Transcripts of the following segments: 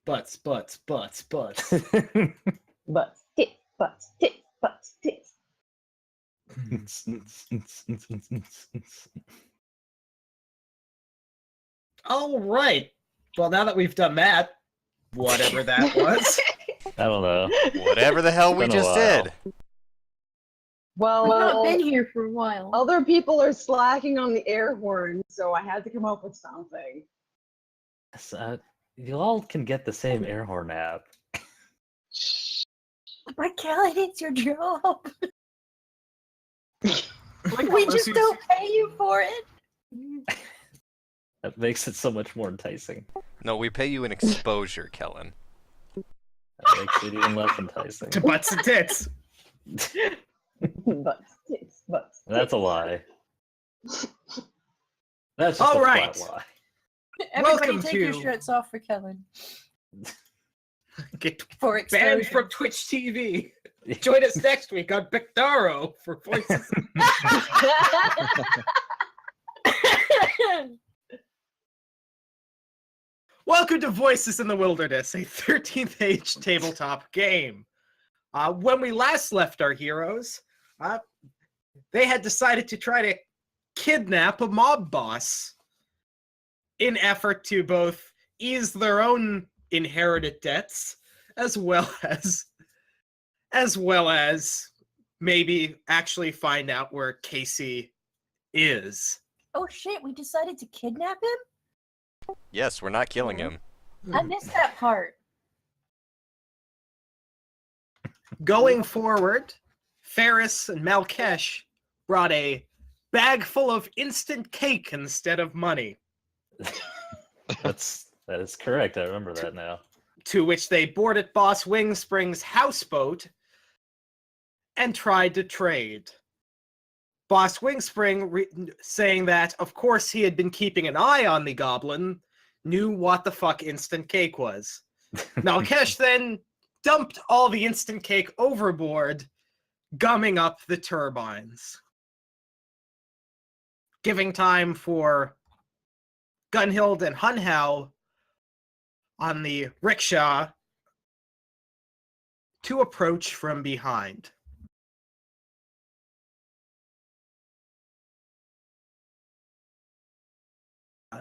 Butts, butts, butts, butts. Butts, tits, butts, tits, butts, tits. All right. Well, now that we've done that, whatever that was. I don't know. Whatever the hell we Been a just while. did. Well, We've not been here for a while. other people are slacking on the air horn, so I had to come up with something. You all can get the same air horn app. But Kelly, it's your job. Like, We unless just you- don't pay you for it. That makes it so much more enticing. No, we pay you an exposure, Kellen. That makes it even less enticing. To butts and tits. Butts, tits, butts. That's a lie. That's just All a right. flat lie. Everybody Welcome take your to- shirts off for Kellen. Get For banned exposure. from Twitch TV. Join us next week on Bictaro for voices. Welcome to Voices in the Wilderness, a 13th Age tabletop game. When we last left our heroes, they had decided to try to kidnap a mob boss in effort to both ease their own inherited debts, as well as maybe actually find out where Casey is. Oh shit, we decided to kidnap him? Yes, we're not killing him. I missed that part. Going forward, Ferris and Malkesh brought a bag full of instant cake instead of money, That is correct. I remember that now. to which they boarded Boss Wingspring's houseboat and tried to trade. Boss Wingspring, saying that, of course, he had been keeping an eye on the goblin, knew what the fuck instant cake was. Malkesh then dumped all the instant cake overboard, gumming up the turbines. Giving time for Gunhild and Hunhao on the rickshaw to approach from behind.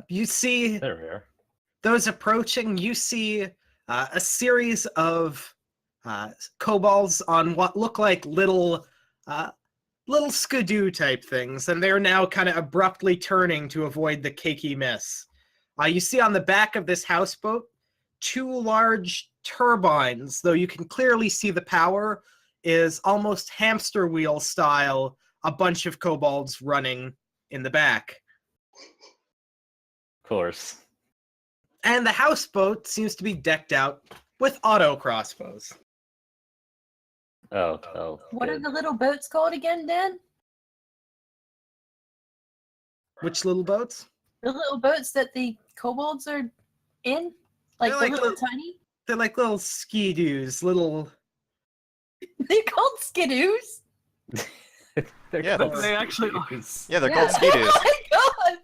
You see There we are. those approaching, you see a series of kobolds on what look like little skidoo type things, and they're now kind of abruptly turning to avoid the cakey mess. You see on the back of this houseboat two large turbines, though you can clearly see the power is almost hamster wheel style, a bunch of kobolds running in the back. Of course. And the houseboat seems to be decked out with auto crossbows. Oh. What are good. the little boats called again, Dan? Which little boats? The little boats that the kobolds are in? Like They're the like little little- tiny? They're like little ski-doos, little... They're called skidoos? They're Yeah, called they actually are. skis. Yeah, they're Yeah. called skidoos. Oh my god!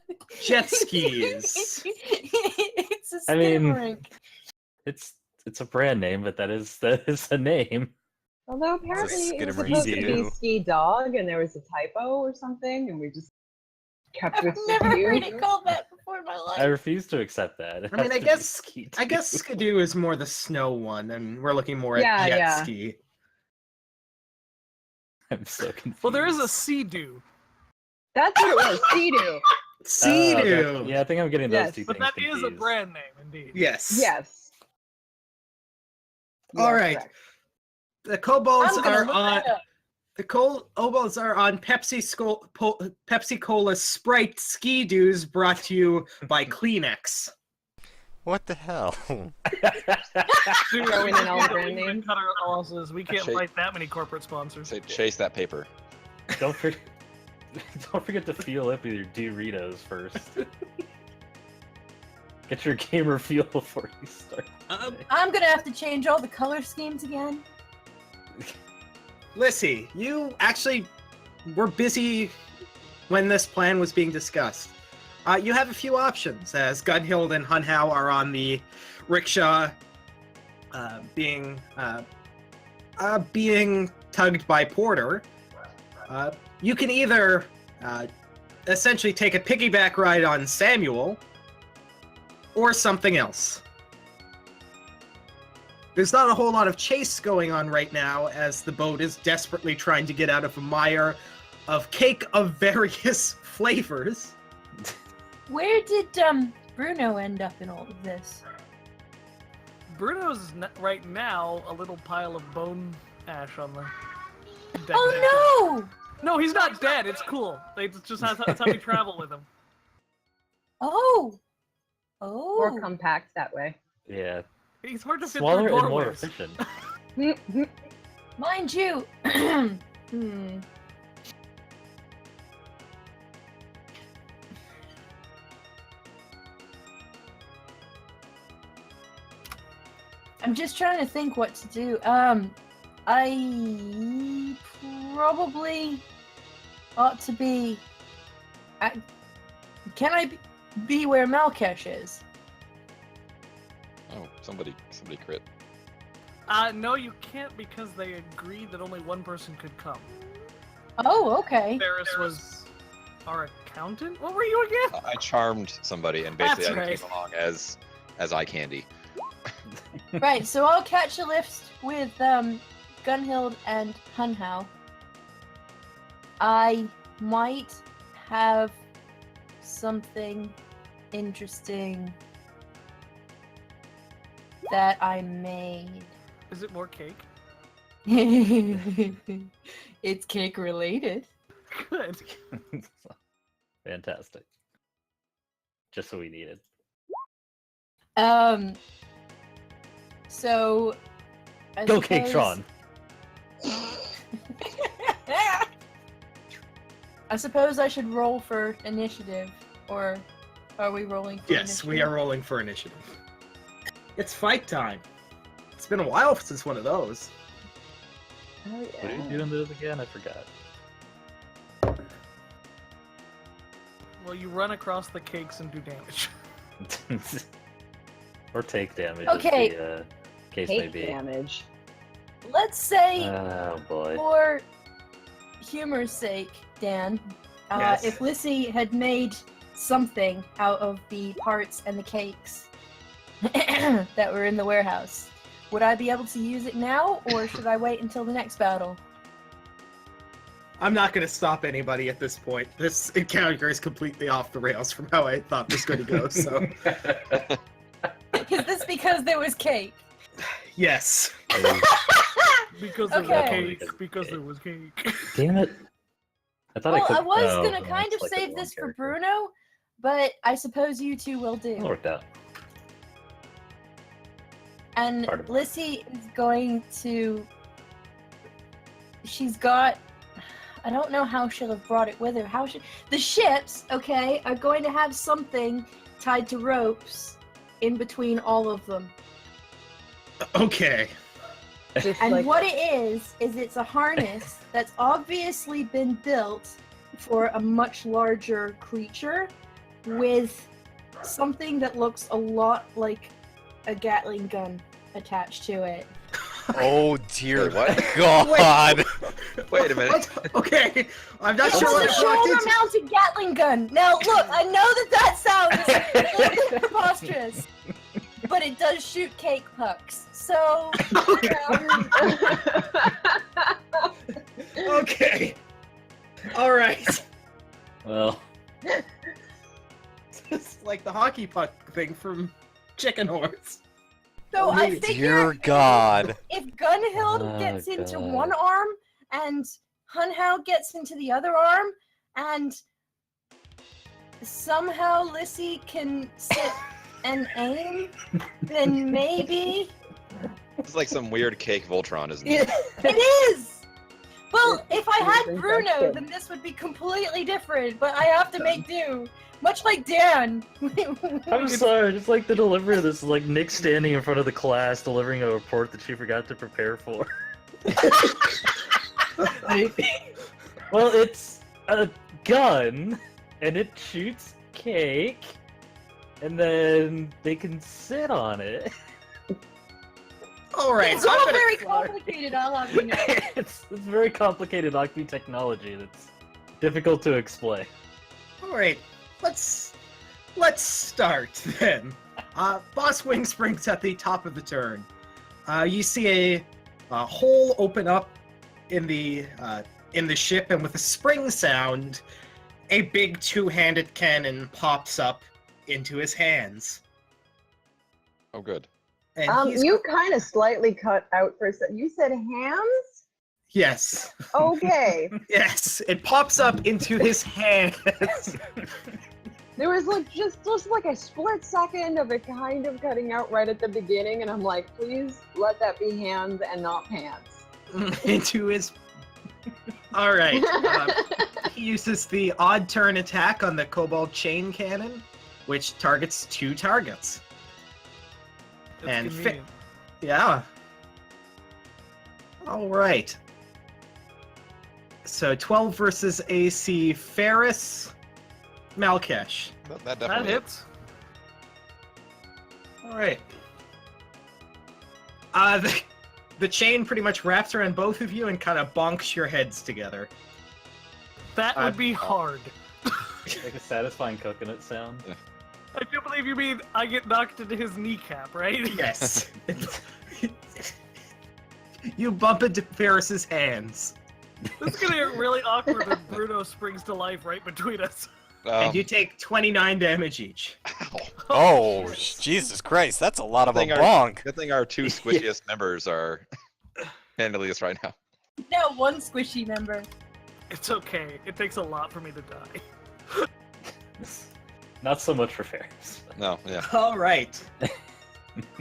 Jet skis. It's a I mean- skid rink. It's a brand name, but that is a name. Although apparently it was skidamar supposed to skidoo. be ski dog, and there was a typo or something, and we just kept I've with never heard skidoo. it called that before in my life. I refuse to accept that. It I mean, has I to be guess ski I guess too. skidoo is more the snow one, and we're looking more at Yeah, jet yeah. ski. I'm so confused. Well, there is a sea-doo, That's what it was, skidoo. Sea-doo! Yeah, I think I'm getting those Yes. two but things that is a confused. brand name, indeed. Yes. Yes. All You are right. correct. The kobolds I'm gonna are look on... that up. The kobolds are on Pepsi Cola Sprite ski-doos, brought to you by Kleenex. What the hell? Throwing in all the brand We names. cut our losses. We can't Shake. fight that many corporate sponsors. Say, chase that paper. Don't forget. Don't forget to fuel up with your Doritos first. Get your gamer fuel before you start. I'm gonna have to change all the color schemes again. Lissy, you actually were busy when this plan was being discussed. You have a few options, as Gunhild and Hunhao are on the rickshaw being tugged by Porter, you can either essentially take a piggyback ride on Samuel or something else. There's not a whole lot of chase going on right now as the boat is desperately trying to get out of a mire of cake of various flavors. Where did Bruno end up in all of this? Bruno's right now a little pile of bone ash on the deck. Oh No, he's not dead. It's cool. It's just that's how we travel with him. no! Oh! More Oh! compact that way. Yeah. He's hard to fit Smaller through and more doorways. efficient. Mind you, I'm just trying to think what to do. I probably ought to be. Can I be where Malkesh is? Oh, somebody crit. No, you can't because they agreed that only one person could come. Oh, okay. Ferris was our accountant. What were you again? I charmed somebody, and basically That's I right. came along as eye candy. Right, so I'll catch a lift with Gunhild and Hunhao. I might have something interesting that I made. Is it more cake? It's cake related. Good. Fantastic. Just what we needed. So I Go suppose- Cake Tron! I suppose I should roll for initiative, or are we rolling for Yes, we are rolling for initiative. It's fight time. It's been a while since one of those. Oh, What are yeah. you doing those again? I forgot. Well, you run across the cakes and do damage. Or take damage Okay. as the case may Cake be. damage. Let's say, Oh boy. for humor's sake, Dan, Yes. if Lissy had made something out of the parts and the cakes that were in the warehouse, would I be able to use it now, or should I wait until the next battle? I'm not going to stop anybody at this point. This encounter is completely off the rails from how I thought this was going to go, so Is this because there was cake? yes. Because there Okay. was cake. Because there was cake. Damn it. I thought Well, I could. I was oh, gonna no, kind it's of like a save one this for character. Bruno, but I suppose you two will It do. worked out. And Part of it. Lissy is going to. She's got. I don't know how she'll have brought it with her. The ships, okay, are going to have something tied to ropes in between all of them. Okay. Just And like, what it is it's a harness that's obviously been built for a much larger creature with something that looks a lot like a Gatling gun attached to it. Oh dear Wait, what? God! Wait a minute. What? Okay. I'm not It's sure what a I walked into. shoulder-mounted Gatling gun. Now, look, I know that sounds a little bit preposterous, but it does shoot cake pucks. So, you know, Okay. All right. Well, It's like the hockey puck thing from Chicken Horse. so I Dear figure Dear God! if Gunhild Oh, gets into God. one arm and Hunhao gets into the other arm, and somehow Lissy can sit and aim, then maybe It's like some weird cake Voltron, isn't it? it is. Well, if I I had think Bruno, that's good. then this would be completely different. But I have to make do, much like Dan. I'm sorry. Just like the delivery of this is like Nick standing in front of the class delivering a report that she forgot to prepare for. Well, it's a gun, and it shoots cake, and then they can sit on it. All right. It's so I'm all gonna very start- complicated, I'll have you know. it's very complicated Akmi technology that's difficult to explain. All right. Let's start then. Boss Wing Springs at the top of the turn. You see a hole open up in the ship, and with a spring sound, a big two-handed cannon pops up into his hands. Oh, good. And he's You kind of slightly cut out for a second. You said hams? yes, Okay. yes, it pops up into his hands. There was like just like a split second of it kind of cutting out right at the beginning, and I'm like, please let that be hands and not pants. into his. All right. He uses the odd turn attack on the Cobalt Chain Cannon, which targets 2 targets. That's And convenient. Yeah. All right. So 12 versus AC Ferris, Malkesh. That That definitely hits. All right. The chain pretty much wraps around both of you and kind of bonks your heads together. That would be hard. Like a satisfying coconut sound. I do believe you mean I get knocked into his kneecap, right? Yes. You bump into Ferris's hands, This is gonna get really awkward when Bruno springs to life right between us. and you take 29 damage each. Ow. Oh, Jesus Christ, that's a lot of a Thing are- bonk. Good thing our 2 squishiest members are handling this right now. No, one squishy member. It's okay. It takes a lot for me to die. Not so much for Ferris. No, yeah. All right.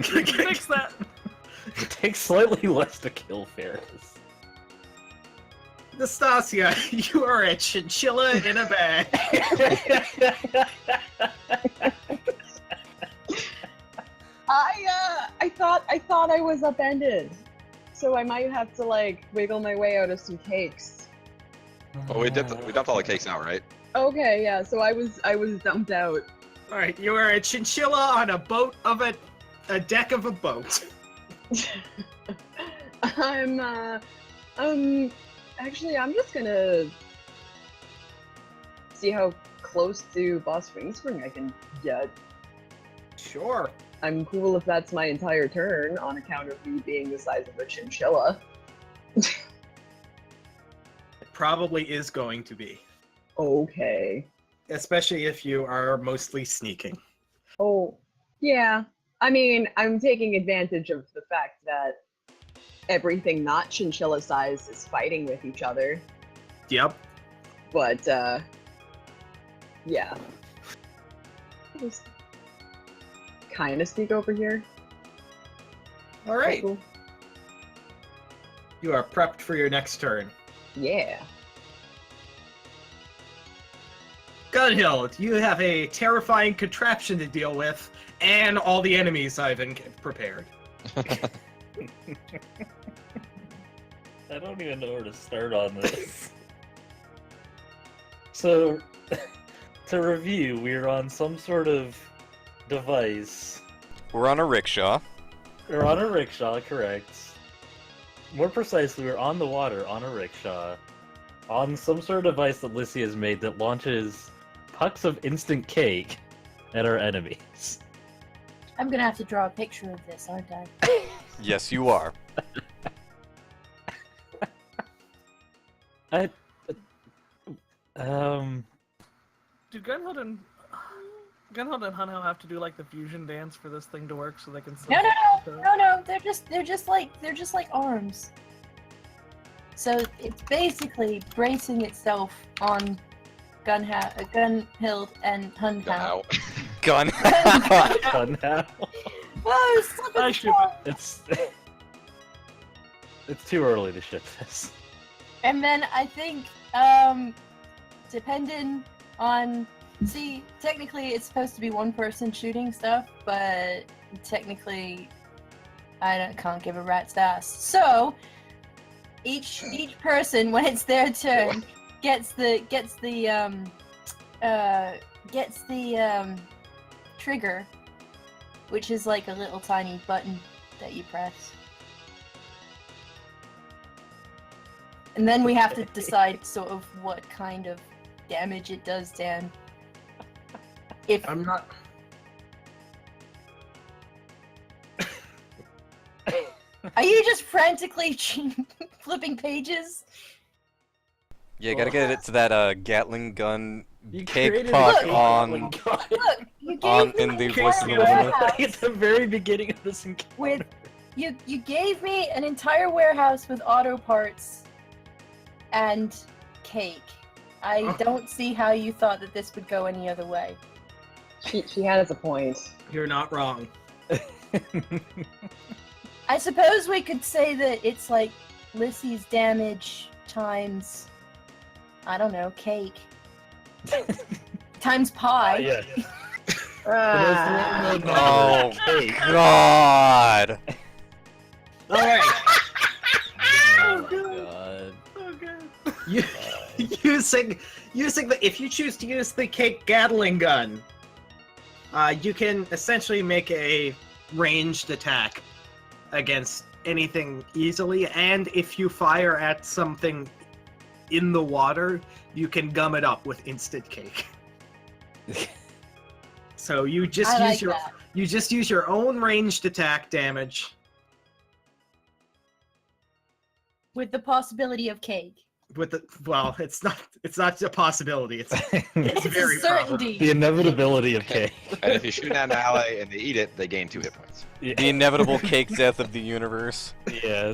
Fix that. It takes slightly less to kill Ferris. Nastasia, you are a chinchilla in a bag. I thought I was upended, so I might have to like wiggle my way out of some cakes. Well, we dumped all the cakes out, right? Okay, yeah. So I was dumped out. All right, you are a chinchilla on a boat of a deck of a boat. Actually, I'm just gonna see how close to Boss Wingspring I can get. Sure. I'm cool if that's my entire turn on account of me being the size of a chinchilla. It probably is going to be, Okay. especially if you are mostly sneaking. Oh, yeah. I mean, I'm taking advantage of the fact that everything not chinchilla size is fighting with each other. Yep. But, yeah. Just kind of sneak over here. All right. Cool. You are prepped for your next turn. Yeah. Gunhild, you have a terrifying contraption to deal with, and all the enemies I've prepared. I don't even know where to start on this. So, to review, we're on some sort of device. We're on a rickshaw. We're on a rickshaw, correct. More precisely, we're on the water on a rickshaw, on some sort of device that Lissy has made that launches pucks of instant cake at our enemies. I'm gonna have to draw a picture of this, aren't I? Yes, you are. Do Gunhild and Hunhao have to do like the fusion dance for this thing to work so they can? No. They're just like arms. So it's basically bracing itself on Gunhild and Hunhao. Ow. Gun. Fun now. Oh, slip I and should- fall. It's too early to ship this. And then I think, depending on, technically it's supposed to be one person shooting stuff, but technically can't give a rat's ass. So each person, when it's their turn, gets the trigger, which is like a little tiny button that you press. And then we have to decide sort of what kind of damage it does, Dan. If I'm not. Are you just frantically flipping pages? Yeah, you gotta get it to that Gatling gun You cake created puck a on Look, you on gave in me the an voice of the entire Luminous. warehouse at the very beginning of this encounter. with you gave me an entire warehouse with auto parts and cake. I don't see how you thought that this would go any other way. She has a point. You're not wrong. I suppose we could say that it's like Lissy's damage times, I don't know, cake. Times pie. Yeah. Ah. Oh Cake. God! All right. Oh god. Oh god. You, using the if you choose to use the cake Gatling gun, you can essentially make a ranged attack against anything easily, and if you fire at something in the water, you can gum it up with instant cake. So you just I use like that. you just use your own ranged attack damage With the possibility of cake. with the it's not a possibility. It's It's very a certainty. The inevitability of cake. And if you shoot at an ally and they eat it, they gain 2 hit points. The inevitable cake death of the universe. Yeah.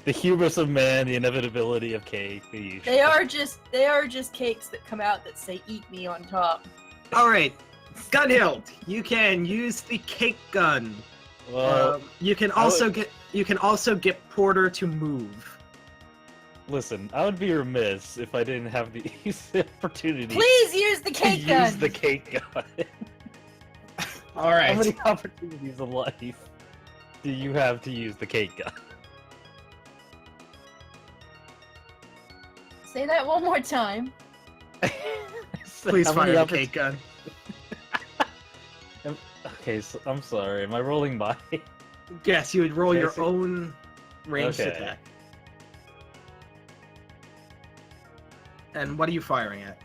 The hubris of man, the inevitability of cake. They are just cakes that come out that say "eat me" on top. All right, Gunhild, you can use the cake gun. Well, You can I also would- get Porter to move. listen, I would be remiss if I didn't have the opportunity Please use the to cake gun. use the cake gun. All How right. many opportunities in life do you have to use the cake gun? Say that one more time. Please How fire many the cake gun. Okay, so, I'm sorry. Am I rolling by? Yes, you would roll your Basic- own ranged Okay. attack. And what are you firing at?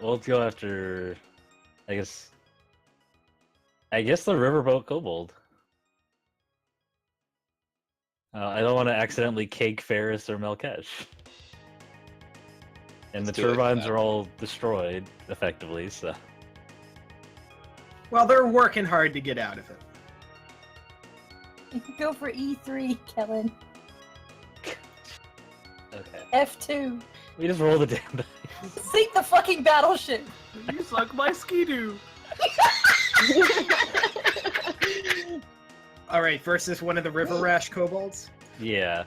We'll go after. I guess the riverboat kobold. I don't want to accidentally cake Ferris or Melkesh. And Let's the do it for turbines that. are all destroyed, effectively, so. Well, they're working hard to get out of it. Go for E3, Kellen. Okay. F2. We just roll the damn dice. Sink the fucking battleship. You suck my skidoo. All right, versus one of the River Rash kobolds. Yeah.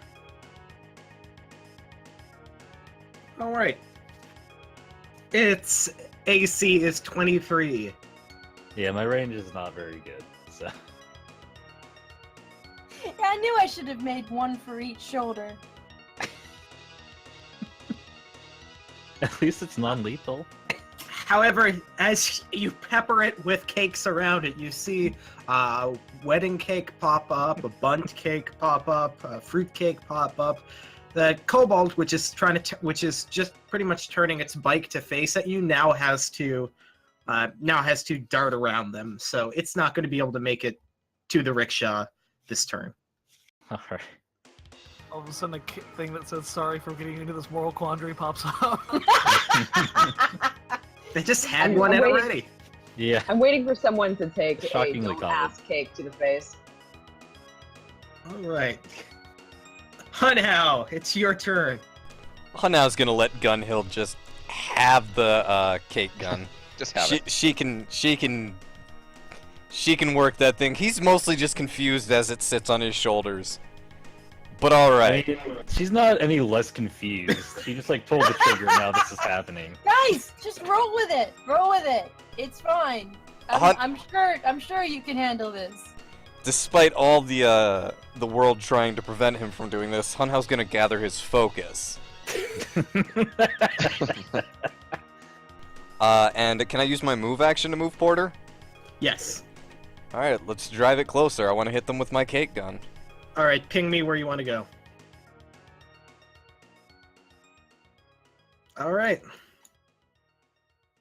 All right. Its AC is 23. Yeah, my range is not very good, so. Yeah, I knew I should have made one for each shoulder. At least it's non-lethal. However, as you pepper it with cakes around it, you see a wedding cake pop up, a bunt cake pop up, a fruit cake pop up. The kobold, which is which is just pretty much turning its bike to face at you, now has to dart around them. So it's not going to be able to make it to the rickshaw this turn. Alright. All of a sudden, a thing that says "Sorry for getting into this moral quandary" pops up. They just had I'm one in waiting- already. Yeah. I'm waiting for someone to take a Shockingly don't common. ass cake to the face. All right. Hunhow, it's your turn. Hunau's gonna let Gunhild just have the cake gun. Just have it. She can work that thing. He's mostly just confused as it sits on his shoulders. But all right. I mean, she's not any less confused. She just like pulled the trigger. Now this is happening. Guys, just roll with it. Roll with it. It's fine. I'm sure you can handle this. Despite all the world trying to prevent him from doing this, Hunhow's gonna gather his focus. And can I use my move action to move Porter? Yes. Alright, let's drive it closer. I want to hit them with my cake gun. All right, ping me where you want to go. All right.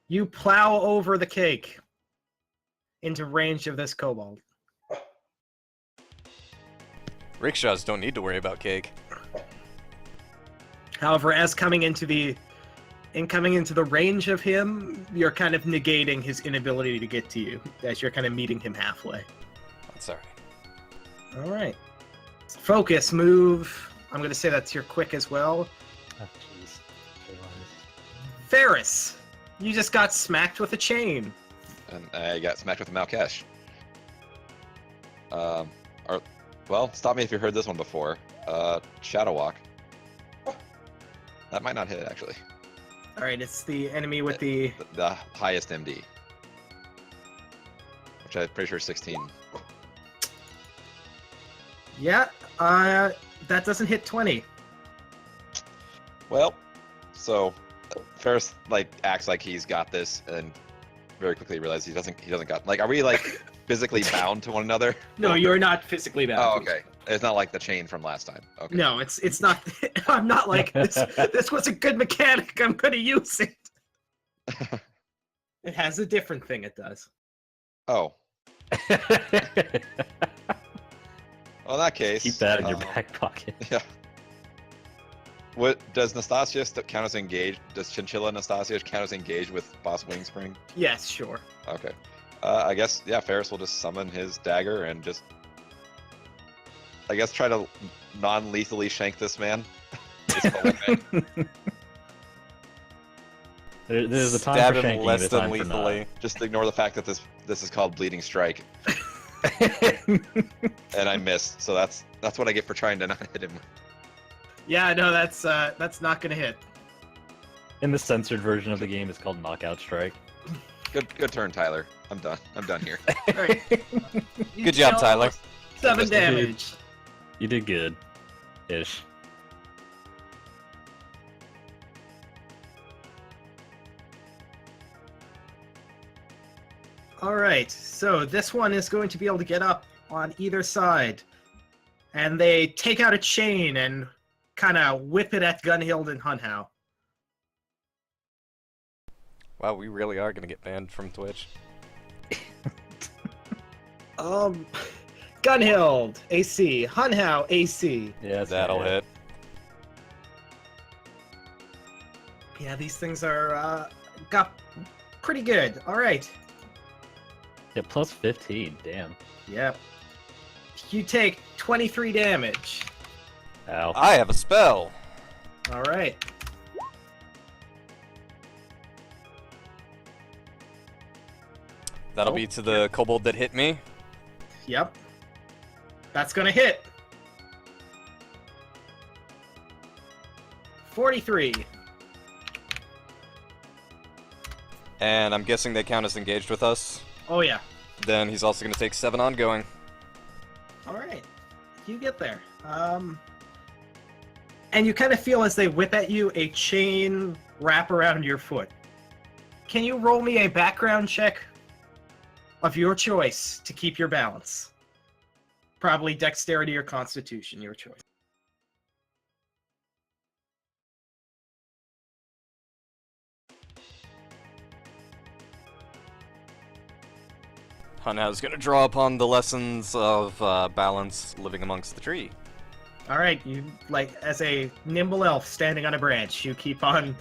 You plow over the cake into range of this kobold. Rickshaws don't need to worry about cake. However, as coming into the range of him, you're kind of negating his inability to get to you, as you're kind of meeting him halfway. That's alright. All right. Focus move. I'm going to say that's your quick as well. Oh, jeez. Ferris, you just got smacked with a chain. And I got smacked with a Malkesh. Well, stop me if you heard this one before. Shadow Walk. That might not hit, actually. All right, it's the enemy with the... The highest MD. Which I'm pretty sure is 16. Yeah, that doesn't hit 20. Well, so Ferris acts like he's got this, and very quickly realizes he doesn't got. Like, are we physically bound to one another? No, you're not physically bound. Oh, okay. It's not like the chain from last time. Okay. No, it's not. I'm not like this. This was a good mechanic. I'm going to use it. It has a different thing. It does. Oh. Well, in that case, Keep that in your back pocket. Yeah. What does Nastasia count as engaged? Does Chinchilla Nastasia count as engaged with Boss Wingspring? Yes, sure. Okay. I guess Ferris will just summon his dagger and just, I guess, try to non-lethally shank this man. There's a time Stab for him shanking, less a than time for not. lethally. Just ignore the fact that this is called Bleeding Strike, and I missed. So that's what I get for trying to not hit him. Yeah, no, that's not going to hit. In the censored version of the game, it's called Knockout Strike. Good turn, Tyler. I'm done. I'm done here. All right. Good job, Tyler. 7 damage. You did good. Ish. All right, so this one is going to be able to get up on either side, and they take out a chain and kind of whip it at Gunhild and Hunhow. Wow, we really are gonna get banned from Twitch. Gunhild AC, Hunhow AC. Yeah, That'll hit. Yeah, these things are got pretty good. All right. Yeah, plus 15. Damn. Yep. You take 23 damage. Ow. I have a spell. All right. That'll be to the kobold that hit me. Yep. That's gonna hit. 43. And I'm guessing they count as engaged with us. Oh yeah. Then he's also gonna take 7 ongoing. All right. You get there. And you kind of feel as they whip at you a chain wrap around your foot. Can you roll me a background check of your choice to keep your balance? Probably dexterity or constitution, your choice. Hunhow's gonna draw upon the lessons of balance living amongst the tree. All right, you as a nimble elf standing on a branch, you keep on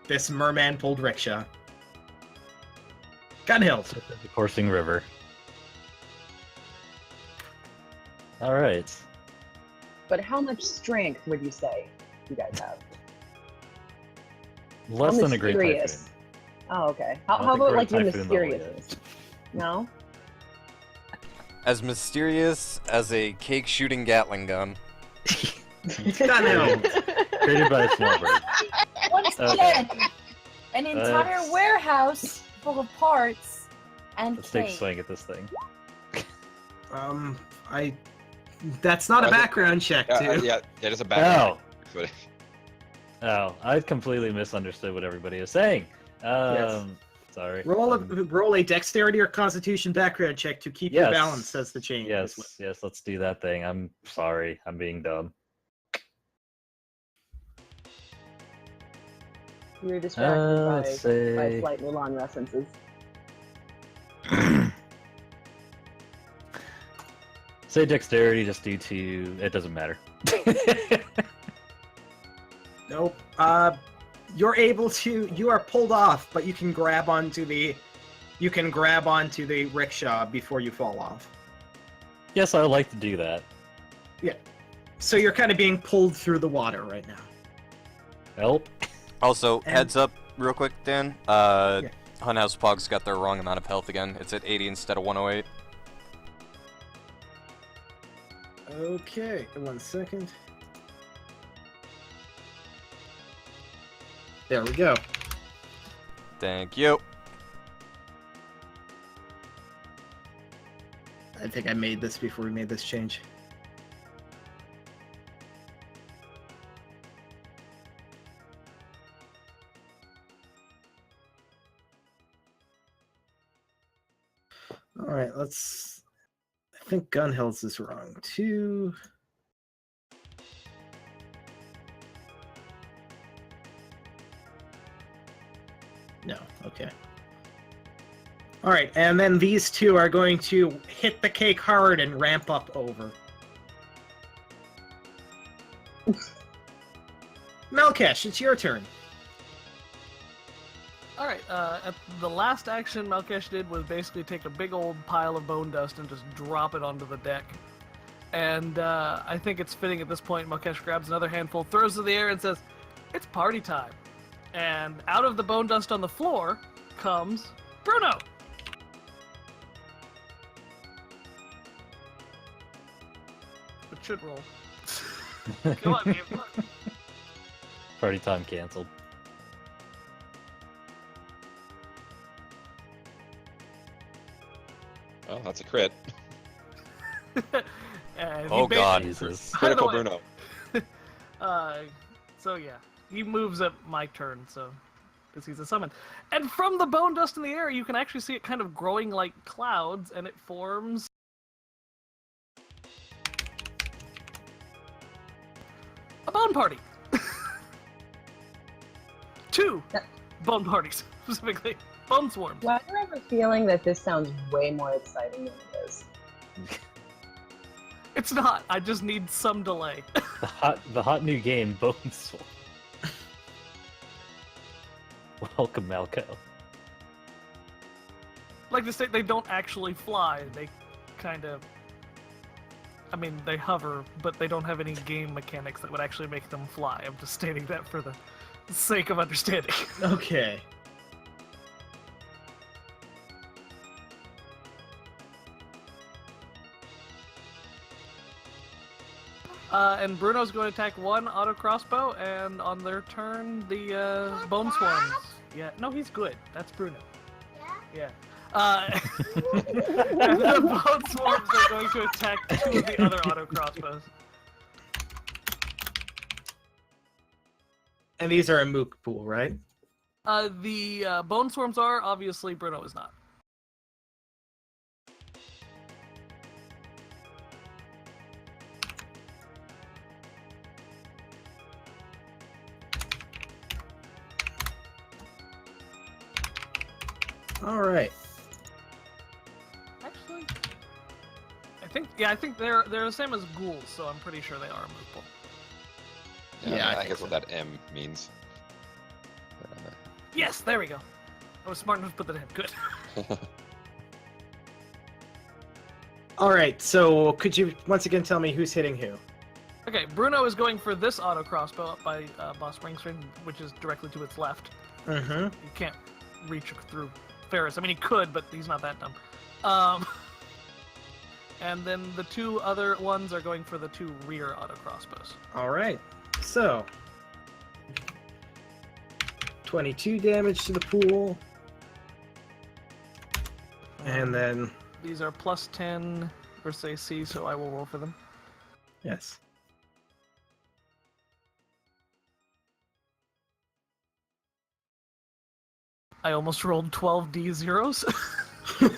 this merman-pulled rickshaw. Gunhild. The coursing river. Alright. But how much strength would you say you guys have? Less How than a great typhoon. mysterious? Oh, okay. I don't How think about we're like at your typhoon level mysteriousness? No? As mysterious as a cake shooting Gatling gun. Gunhild. Created by a small bird. Once Okay. again, an entire warehouse full of parts and Let's take a cake. swing at this thing. That's not a I think- background check, too. Yeah, just a background. But Oh, I completely misunderstood what everybody is saying. Sorry. Roll a dexterity or constitution background check to keep your Yes. balance as the chain. Yes, let's do that thing. I'm sorry. I'm being dumb. You're distracted by Let's say... slight Mulan references. Say dexterity just due to... It doesn't matter. Nope. You're able to. You are pulled off, but you can grab onto the. You can grab onto the rickshaw before you fall off. Yes, I would like to do that. So you're kind of being pulled through the water right now. Help. Also, And- heads up, real quick, Dan. Hunhouse Pog's got their wrong amount of health again. It's at 80 instead of 108. Okay, 1 second. There we go. Thank you. I think I made this before we made this change. All right, let's. I think Gunhills is wrong too. No, okay. All right, and then these two are going to hit the cake hard and ramp up over. Melkesh, it's your turn. Alright, at the last action Malkesh did was basically take a big old pile of bone dust and just drop it onto the deck. And I think it's fitting at this point, Malkesh grabs another handful, throws it in the air and says, "It's party time." And out of the bone dust on the floor comes Bruno! It should roll. Come on, Dave, come on. Party time canceled. Oh, that's a crit. And he Oh god. Jesus. By the Critical way- Bruno. So yeah, he moves at my turn, so because he's a summon. And from the bone dust in the air, you can actually see it kind of growing like clouds, and it forms a bone party. Two bone parties specifically, bone swarms. Why do I have a feeling that this sounds way more exciting than it is? It's not. I just need some delay. The hot new game, Bone Swarm. Welcome, Malco. Like to say, they don't actually fly. They kind of. I mean, they hover, but they don't have any game mechanics that would actually make them fly. I'm just stating that for the sake of understanding. Okay. And Bruno's going to attack one auto crossbow, and on their turn, the bone swarms. Yeah, no, he's good. That's Bruno. Yeah. And the bone swarms are going to attack two of the other auto crossbows. And these are a mook pool, right? The bone swarms are, obviously Bruno is not. All right. Actually, I think they're the same as ghouls, so I'm pretty sure they are a mook pool. Yeah, I I think guess so. what that M means. Yes, there we go. I was smart enough to put that in. Good. All right. So, could you once again tell me who's hitting who? Okay, Bruno is going for this auto crossbow up by Boss Springstring, which is directly to its left. Mm-hmm. You can't reach through Ferris. I mean, he could, but he's not that dumb. And then the two other ones are going for the two rear auto crossbows. All right. So, 22 damage to the pool, and then These are plus 10 versus AC, so I will roll for them. yes. I almost rolled 12 D0s.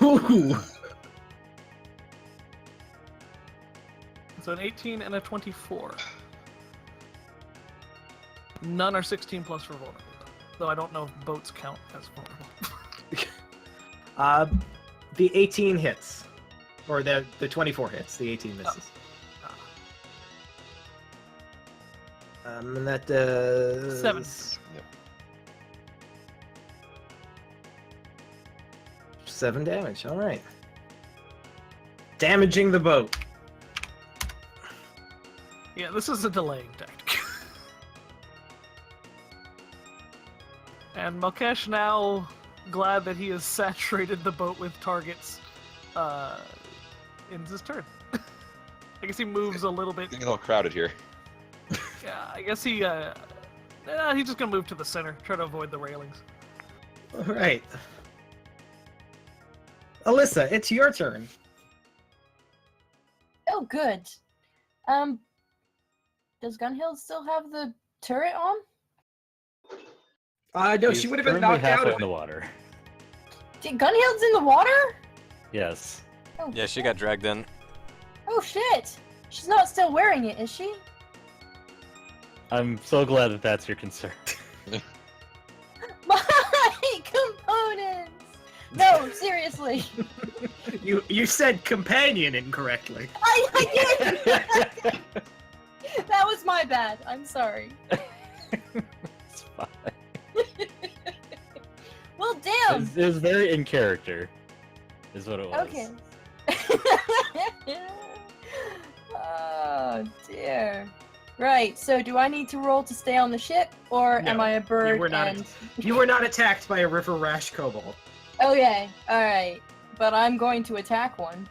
Ooh. So an 18 and a 24. None are 16 plus for vulnerable. though I don't know if boats count as vulnerable. The 18 hits. Or the 24 hits, the 18 misses. And that does... 7. Yep. 7 damage, alright. Damaging the boat. Yeah, this is a delaying tactic. And Malkesh now glad that he has saturated the boat with targets. Ends his turn. I guess he moves a little bit. Getting a little crowded here. Yeah, I guess he's just gonna move to the center, try to avoid the railings. Alright. Alyssa, it's your turn. Oh, good. Does Gunhild still have the turret on? No, He's she would have been currently knocked out halfway of in the it. water. Gunhild's in the water? Yes. Oh, Yeah, she got dragged in. Oh shit! She's not still wearing it, is she? I'm so glad that that's your concern. My components! No, seriously. You said companion incorrectly. I did! That was my bad. I'm sorry. It's fine. Well, damn! It was very in character, is what it was. Okay. Oh, dear. Right, so do I need to roll to stay on the ship, or am No, I a bird you were not. and... You were not attacked by a river rash kobold. Okay, alright. But I'm going to attack one.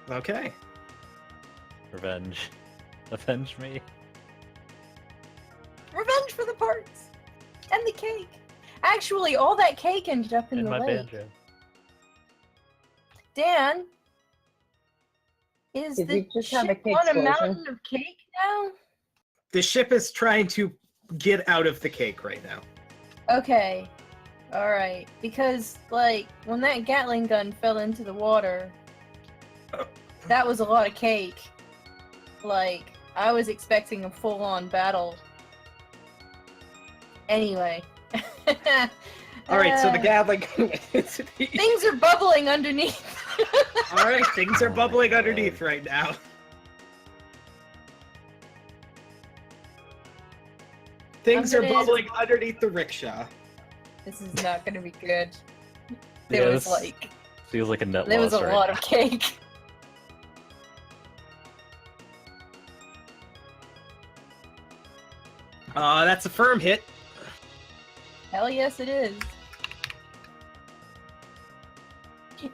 Okay. Revenge. Avenge me. Revenge for the parts! And the cake! Actually, all that cake ended up in In the my lake. banjo. Dan, is Did the you just have a ship cake on a explosion? mountain of cake now? The ship is trying to get out of the cake right now. Okay. Alright. Because, like, when that Gatling gun fell into the water, that was a lot of cake. Like, I was expecting a full-on battle. Anyway. Alright, so the Gatling. Things are bubbling underneath. Alright, things are bubbling underneath right now. Things are gonna- bubbling underneath the rickshaw. This is not gonna be good. Yeah, There was this like, feels like a net there was loss a right lot now. of cake. That's a firm hit. Hell yes, it is.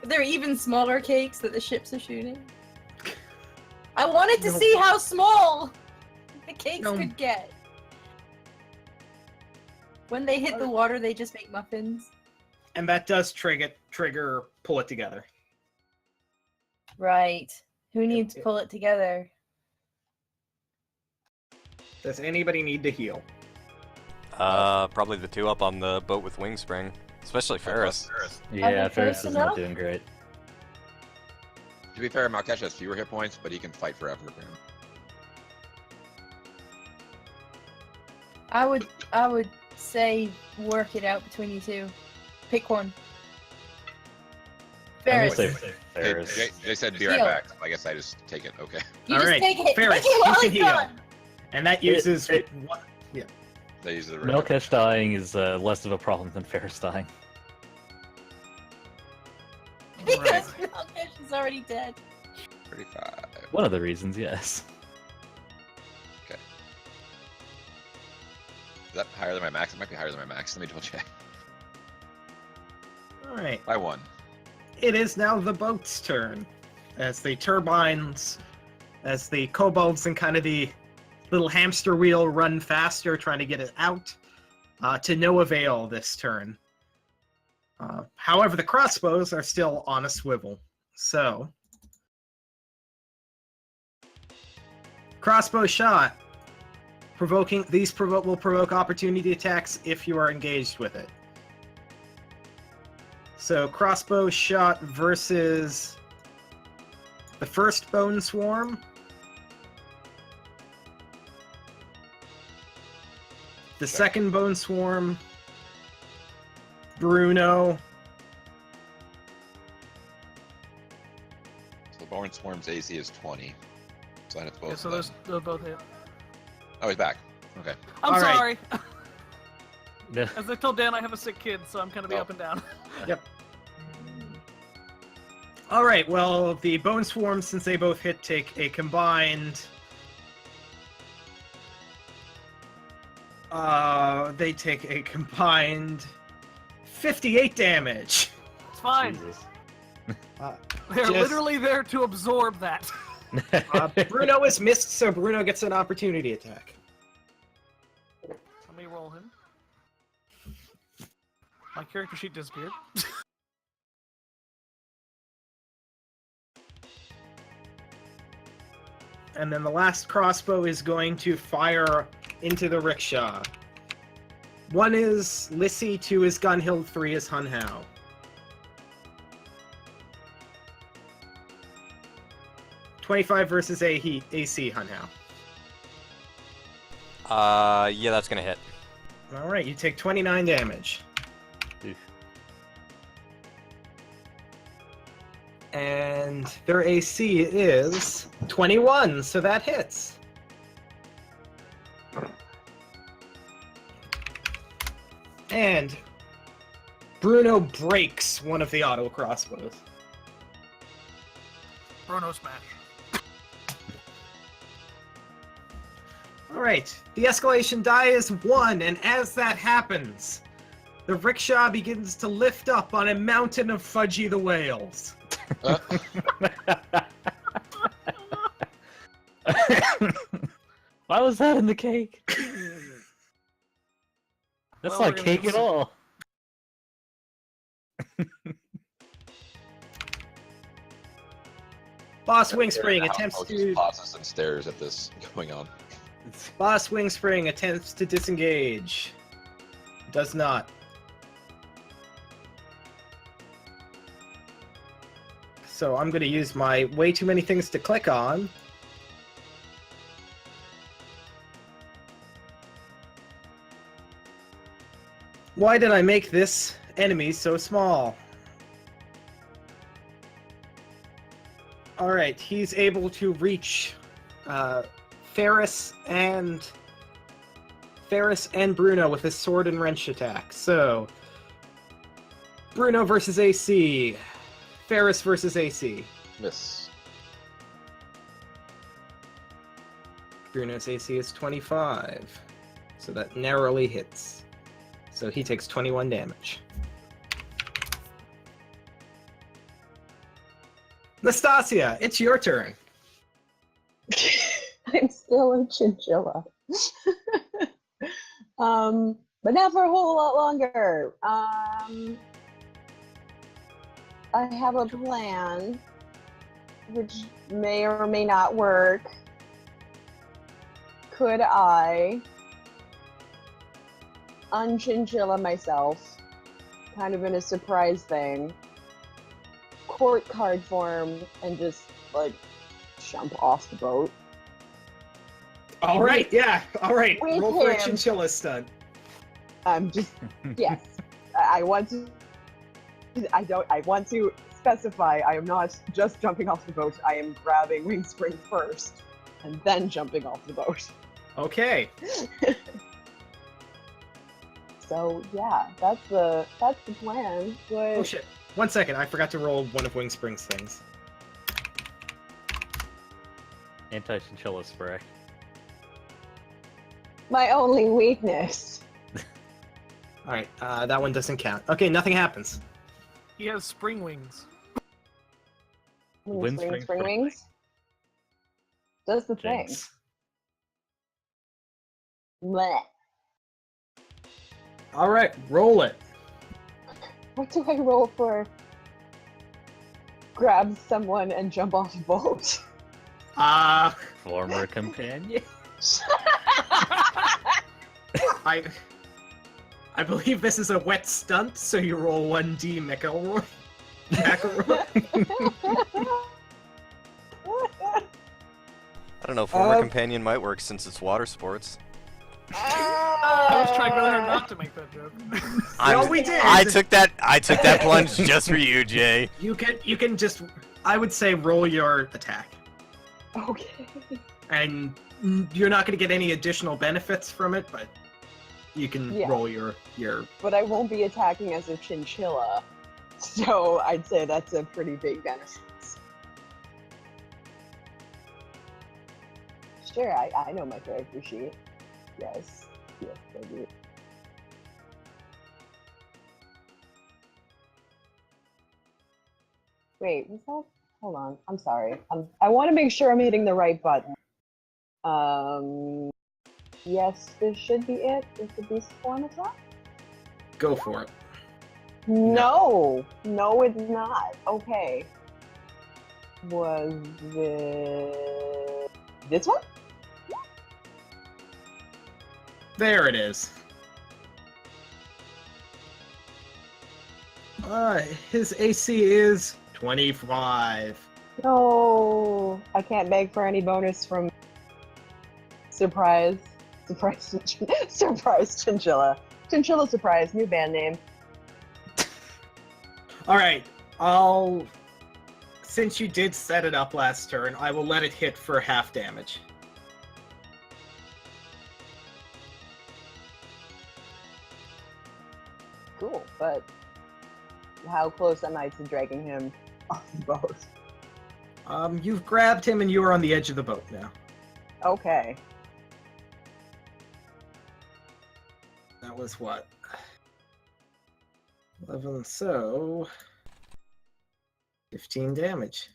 There are even smaller cakes that the ships are shooting. I wanted to No. see how small the cakes No. could get. When they hit the water, they just make muffins. And that does trigger pull it together. Right. Who needs to it- pull it together? Does anybody need to heal? Probably the two up on the boat with Wingspring. Especially Ferris. Yeah, they Ferris close is not enough? doing great. To be fair, Malkesh has fewer hit points, but he can fight forever. Apparently. I would say work it out between you two. Pick one. I'm Ferris. gonna say Hey, Ferris. Jay said be right Heal. back. I guess I just take it. Okay. You All just right, take it. Ferris, Take it while you can it's heal. gone. And that uses it- what? They use the Melkesh dying is less of a problem than Ferris dying. Because Malkesh is already dead. 35. One of the reasons, yes. Is that higher than my max? It might be higher than my max. Let me double check. All right. By one. It is now the boat's turn. As the turbines, as the kobolds and kind of the little hamster wheel run faster, trying to get it out. To no avail this turn. However, the crossbows are still on a swivel. So, crossbow shot. Will provoke opportunity attacks if you are engaged with it. So crossbow shot versus the first bone swarm. The second bone swarm Bruno. So Born Swarm's AC is 20. So then it's both. Yeah, so of them. they'll both hit. Oh, he's back. Okay. I'm All right. sorry. No. As I told Dan, I have a sick kid, so I'm gonna be Oh. up and down. All right. Well, the Bone Swarms, since they both hit, take a combined. They take a combined 58 damage. It's fine. Jesus. They're Just- literally there to absorb that. Bruno is missed, so Bruno gets an opportunity attack. Let me roll him. My character sheet disappeared. And then the last crossbow is going to fire into the rickshaw. 1 is Lissy, 2 is Gunhild, 3 is Hun Hao. .25 versus AC Hun Hao. Yeah, that's gonna hit. All right, you take 29 damage. Oof. And their AC is 21, so that hits. And Bruno breaks one of the auto crossbows. Bruno smash. All right, the escalation die is 1, and as that happens, the rickshaw begins to lift up on a mountain of Fudgy the Whales. Why was that in the cake? That's Well, not we're gonna cake do at all. Boss Wingspring attempts Just to pauses and stares at this going on. Boss Wingspring attempts to disengage. Does not. So I'm going to use my way too many things to click on. Why did I make this enemy so small? Alright, he's able to reach Ferris and Bruno with his sword and wrench attack. So, Bruno versus AC, Ferris versus AC. Miss. Bruno's AC is 25, so that narrowly hits. So he takes 21 damage. Nastasia, it's your turn. I'm still a chinchilla. But not for a whole lot longer. I have a plan, which may or may not work. Could I unchinchilla myself, kind of in a surprise thing, court card form, and just like jump off the boat? All right, yeah, all right. With Roll for a him. chinchilla stunt. I'm just yes. I want to. I want to specify. I am not just jumping off the boat. I am grabbing Wingspring first, and then jumping off the boat. Okay. So yeah, that's the plan. But Oh shit. 1 second, I forgot to roll one of Wingspring's things. Anti-chinchilla spray. my only weakness. All right, that one doesn't count. Okay, nothing happens. He has spring wings. Windspring Spring for- wings. Does the thing. Jinx. Blech. All right, roll it. What do I roll for? Grab someone and jump off a boat. Former companion. I believe this is a wet stunt, so you roll 1d McElroy. McElroy. I don't know, former companion might work since it's water sports. Oh, was trying really hard not to make that joke. Well, we did. I took that plunge just for you, Jay. You can just, I would say, roll your attack, Okay. and you're not going to get any additional benefits from it, but you can Yeah. roll your. But I won't be attacking as a chinchilla, so I'd say that's a pretty big benefit. Sure, I know my character sheet. Yes, yes, I do. Wait, was that? Hold on, I'm sorry. I want to make sure I'm hitting the right button. Yes, this should be it. Is the beast form attack? Go for it. No, it's not. Okay. Was this one? There it is. His AC is 25. No, I can't beg for any bonus from surprise chinchilla. Chinchilla surprise, new band name. All right, since you did set it up last turn, I will let it hit for half damage. Cool, but how close am I to dragging him off the boat? You've grabbed him and you are on the edge of the boat now. Okay. That was what? 11, so 15 damage.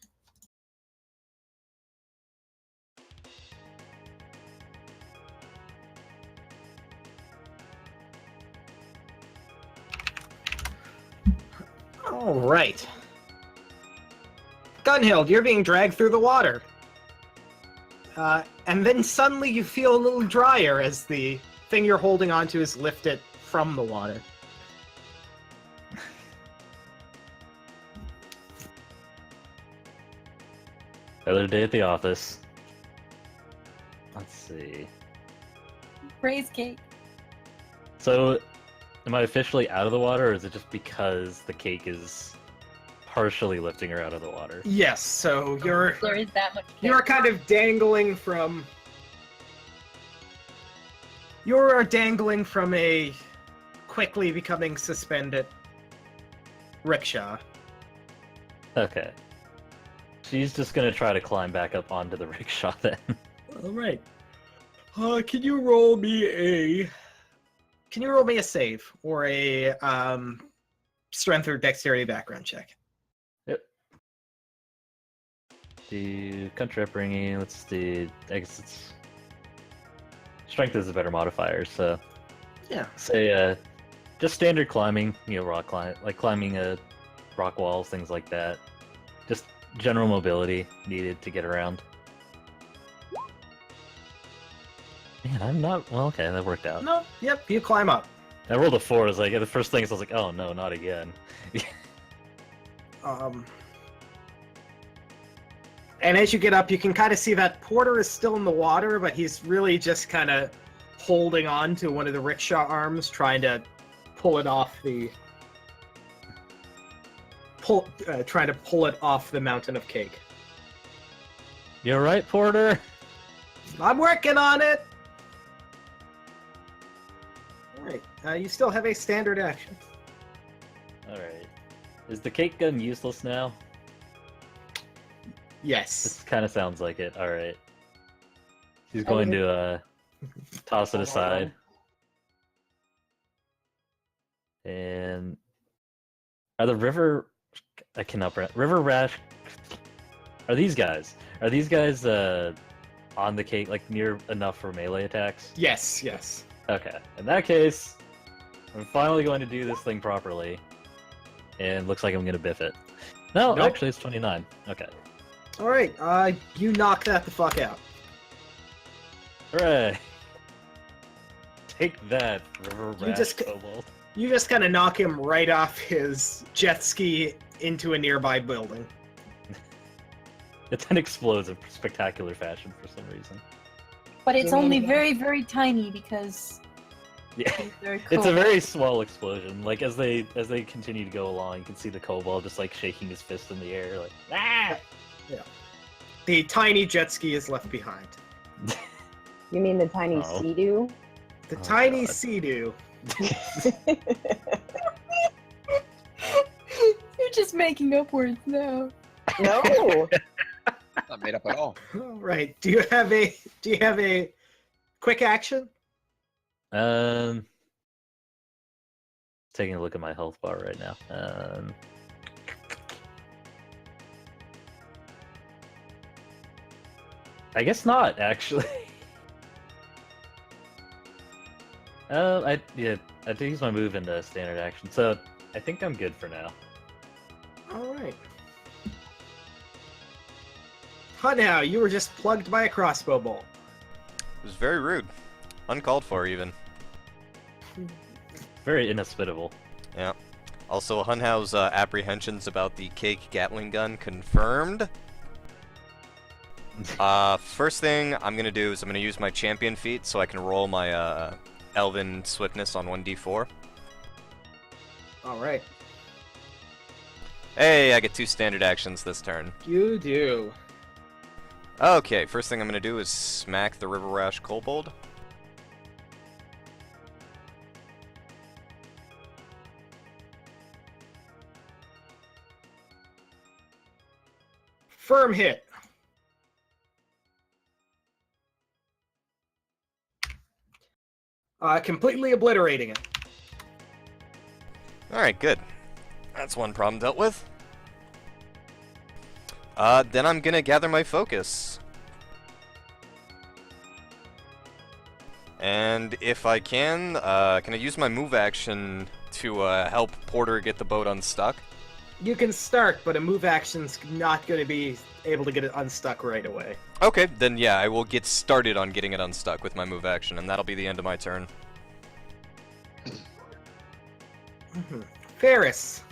All right. Gunhild, you're being dragged through the water. And then suddenly you feel a little drier as the thing you're holding onto is lifted from the water. Another day at the office. Let's see. Praise cake. So, am I officially out of the water, or is it just because the cake is partially lifting her out of the water? Yes, so you're There is that much. you're kind of dangling from a quickly becoming suspended rickshaw. Okay. She's just gonna try to climb back up onto the rickshaw then. All right. Can you roll me a save or a strength or dexterity background check? Yep. The country upbringing, let's see. I guess it's strength is a better modifier, so Yeah. say just standard climbing, rock climb, like climbing rock walls, things like that. Just general mobility needed to get around. Man, I'm not. Well, okay, that worked out. No. Yep. You climb up. I rolled a 4. I was like, the first thing is I was like, oh no, not again. And as you get up, you can kind of see that Porter is still in the water, but he's really just kind of holding on to one of the rickshaw arms, trying to pull it off trying to pull it off the mountain of cake. You're right, Porter. I'm working on it. All right. You still have a standard action. All right. Is the cake gun useless now? Yes. This kind of sounds like it. All right. She's going to toss it aside. And are the river rash? Are these guys on the cake, like near enough for melee attacks? Yes. Yes. Okay. In that case, I'm finally going to do this thing properly. And looks like I'm going to biff it. No, Nope. actually it's 29. Okay. All right. You knock that the fuck out. Hooray! Take that, river You rash just- kobold. You just kind of knock him right off his jet ski into a nearby building. It then explodes in spectacular fashion for some reason. But it's only very, very tiny because Yeah. Very It's cool. a very small explosion. Like as they continue to go along, you can see the kobold just like shaking his fist in the air, like ah. The tiny jet ski is left behind. You mean the tiny Oh. Sea-Doo? The Oh, tiny God. Sea-Doo. You're just making up words now. No. Not made up at all. All right. Do you have a quick action? Taking a look at my health bar right now. I guess not actually. I did use my move in the standard action, so I think I'm good for now. All right. Now, you were just plugged by a crossbow bolt. It was very rude. Uncalled for, even. Very inhospitable. Yeah. Also, Hunhow's apprehensions about the cake Gatling gun confirmed. First thing I'm gonna do is I'm gonna use my champion feat so I can roll my Elven swiftness on 1d4. All right. Hey, I get 2 standard actions this turn. You do. Okay, first thing I'm gonna do is smack the River Rash Kobold. Firm hit. Completely obliterating it. Alright, good. That's one problem dealt with. Then I'm gonna gather my focus. And if I can I use my move action to help Porter get the boat unstuck? You can start, but a move action's not going to be able to get it unstuck right away. Okay, then yeah, I will get started on getting it unstuck with my move action, and that'll be the end of my turn. Ferris.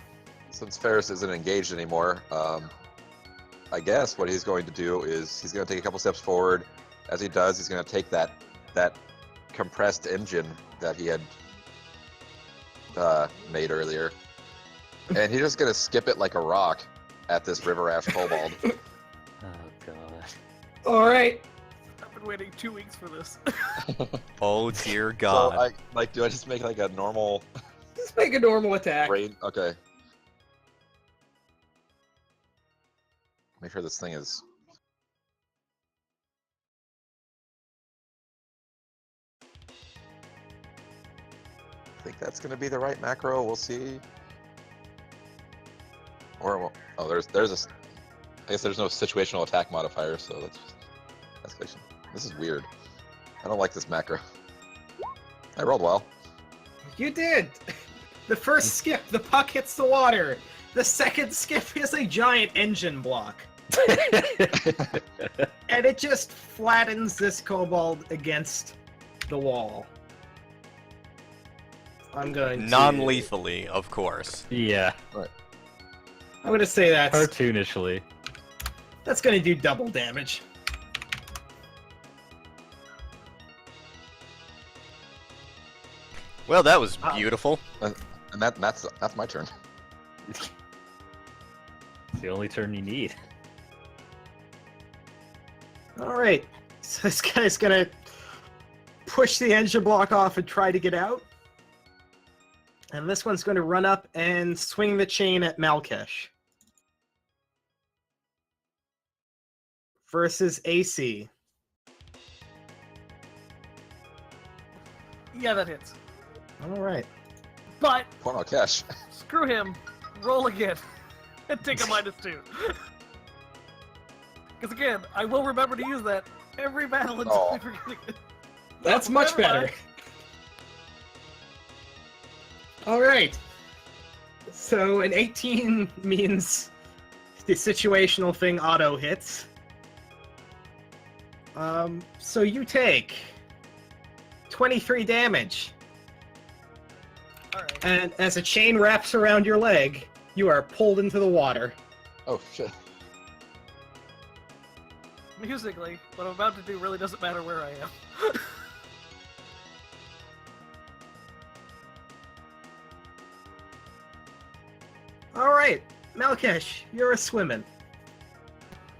Since Ferris isn't engaged anymore, I guess what he's going to do is he's going to take a couple steps forward. As he does, he's going to take that compressed engine that he had made earlier, and he's just going to skip it like a rock at this River Ash Kobold. Oh god. All right. I've been waiting 2 weeks for this. Oh dear So, god. do I just make like a normal Just make a normal attack. raid? Okay. Make sure this thing is. I think that's going to be the right macro. We'll see. Or oh, there's a. I guess there's no situational attack modifier, so that's escalation. This is weird. I don't like this macro. I rolled well. You did. The first skip, the puck hits the water. The second skip is a giant engine block. And it just flattens this kobold against the wall. I'm going to... Non-lethally, of course. Yeah, I'm going to say cartoonishly. that's going to do double damage. Well, that was beautiful. And that's my turn. It's the only turn you need. All right. So this guy's going to push the engine block off and try to get out. And this one's going to run up and swing the chain at Malkesh. Versus AC. Yeah, that hits. All right. But Point out cash. screw him. Roll again. And take a -2. Because again, I will remember to use that every battle until I forget it. That's Oh, much never better. mind. All right. So an 18 means the situational thing auto hits. So you take 23 damage. Alright. And as a chain wraps around your leg, you are pulled into the water. Oh shit. Musically, what I'm about to do really doesn't matter where I am. Malkesh, you're a swimming.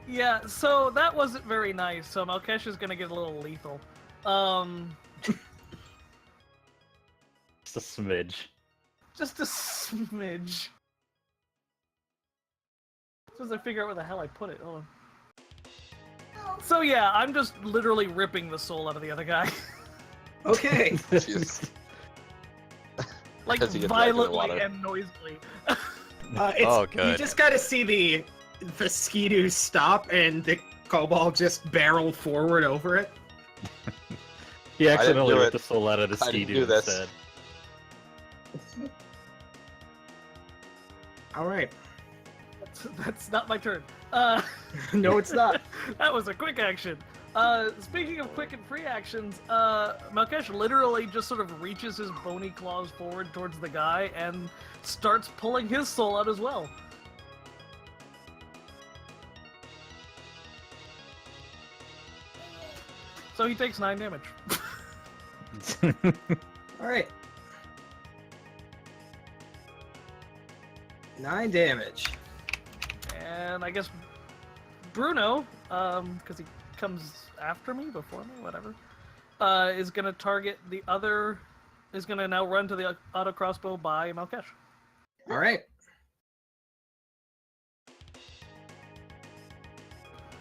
Yeah, so that wasn't very nice. So Malkesh is gonna get a little lethal. Just a smidge. Just a smidge. As I figure out where the hell I put it. Hold on. So yeah, I'm just literally ripping the soul out of the other guy. Okay. Jeez. Like As you get dragged in the violently water. and noisily. Oh, You good. just gotta see the Skidoo stop and the kobold just barrel forward over it. He accidentally do ripped it. the soul out of the I didn't ski do dude this. instead. Alright. That's not my turn. No, it's not. That was a quick action. Speaking of quick and free actions, Malkesh literally just sort of reaches his bony claws forward towards the guy and starts pulling his soul out as well. So he takes 9 damage. Alright. 9 damage. And I guess Bruno, because he comes after me, before me, whatever, is gonna target the other, is gonna now run to the auto crossbow by Malkesh. Alright.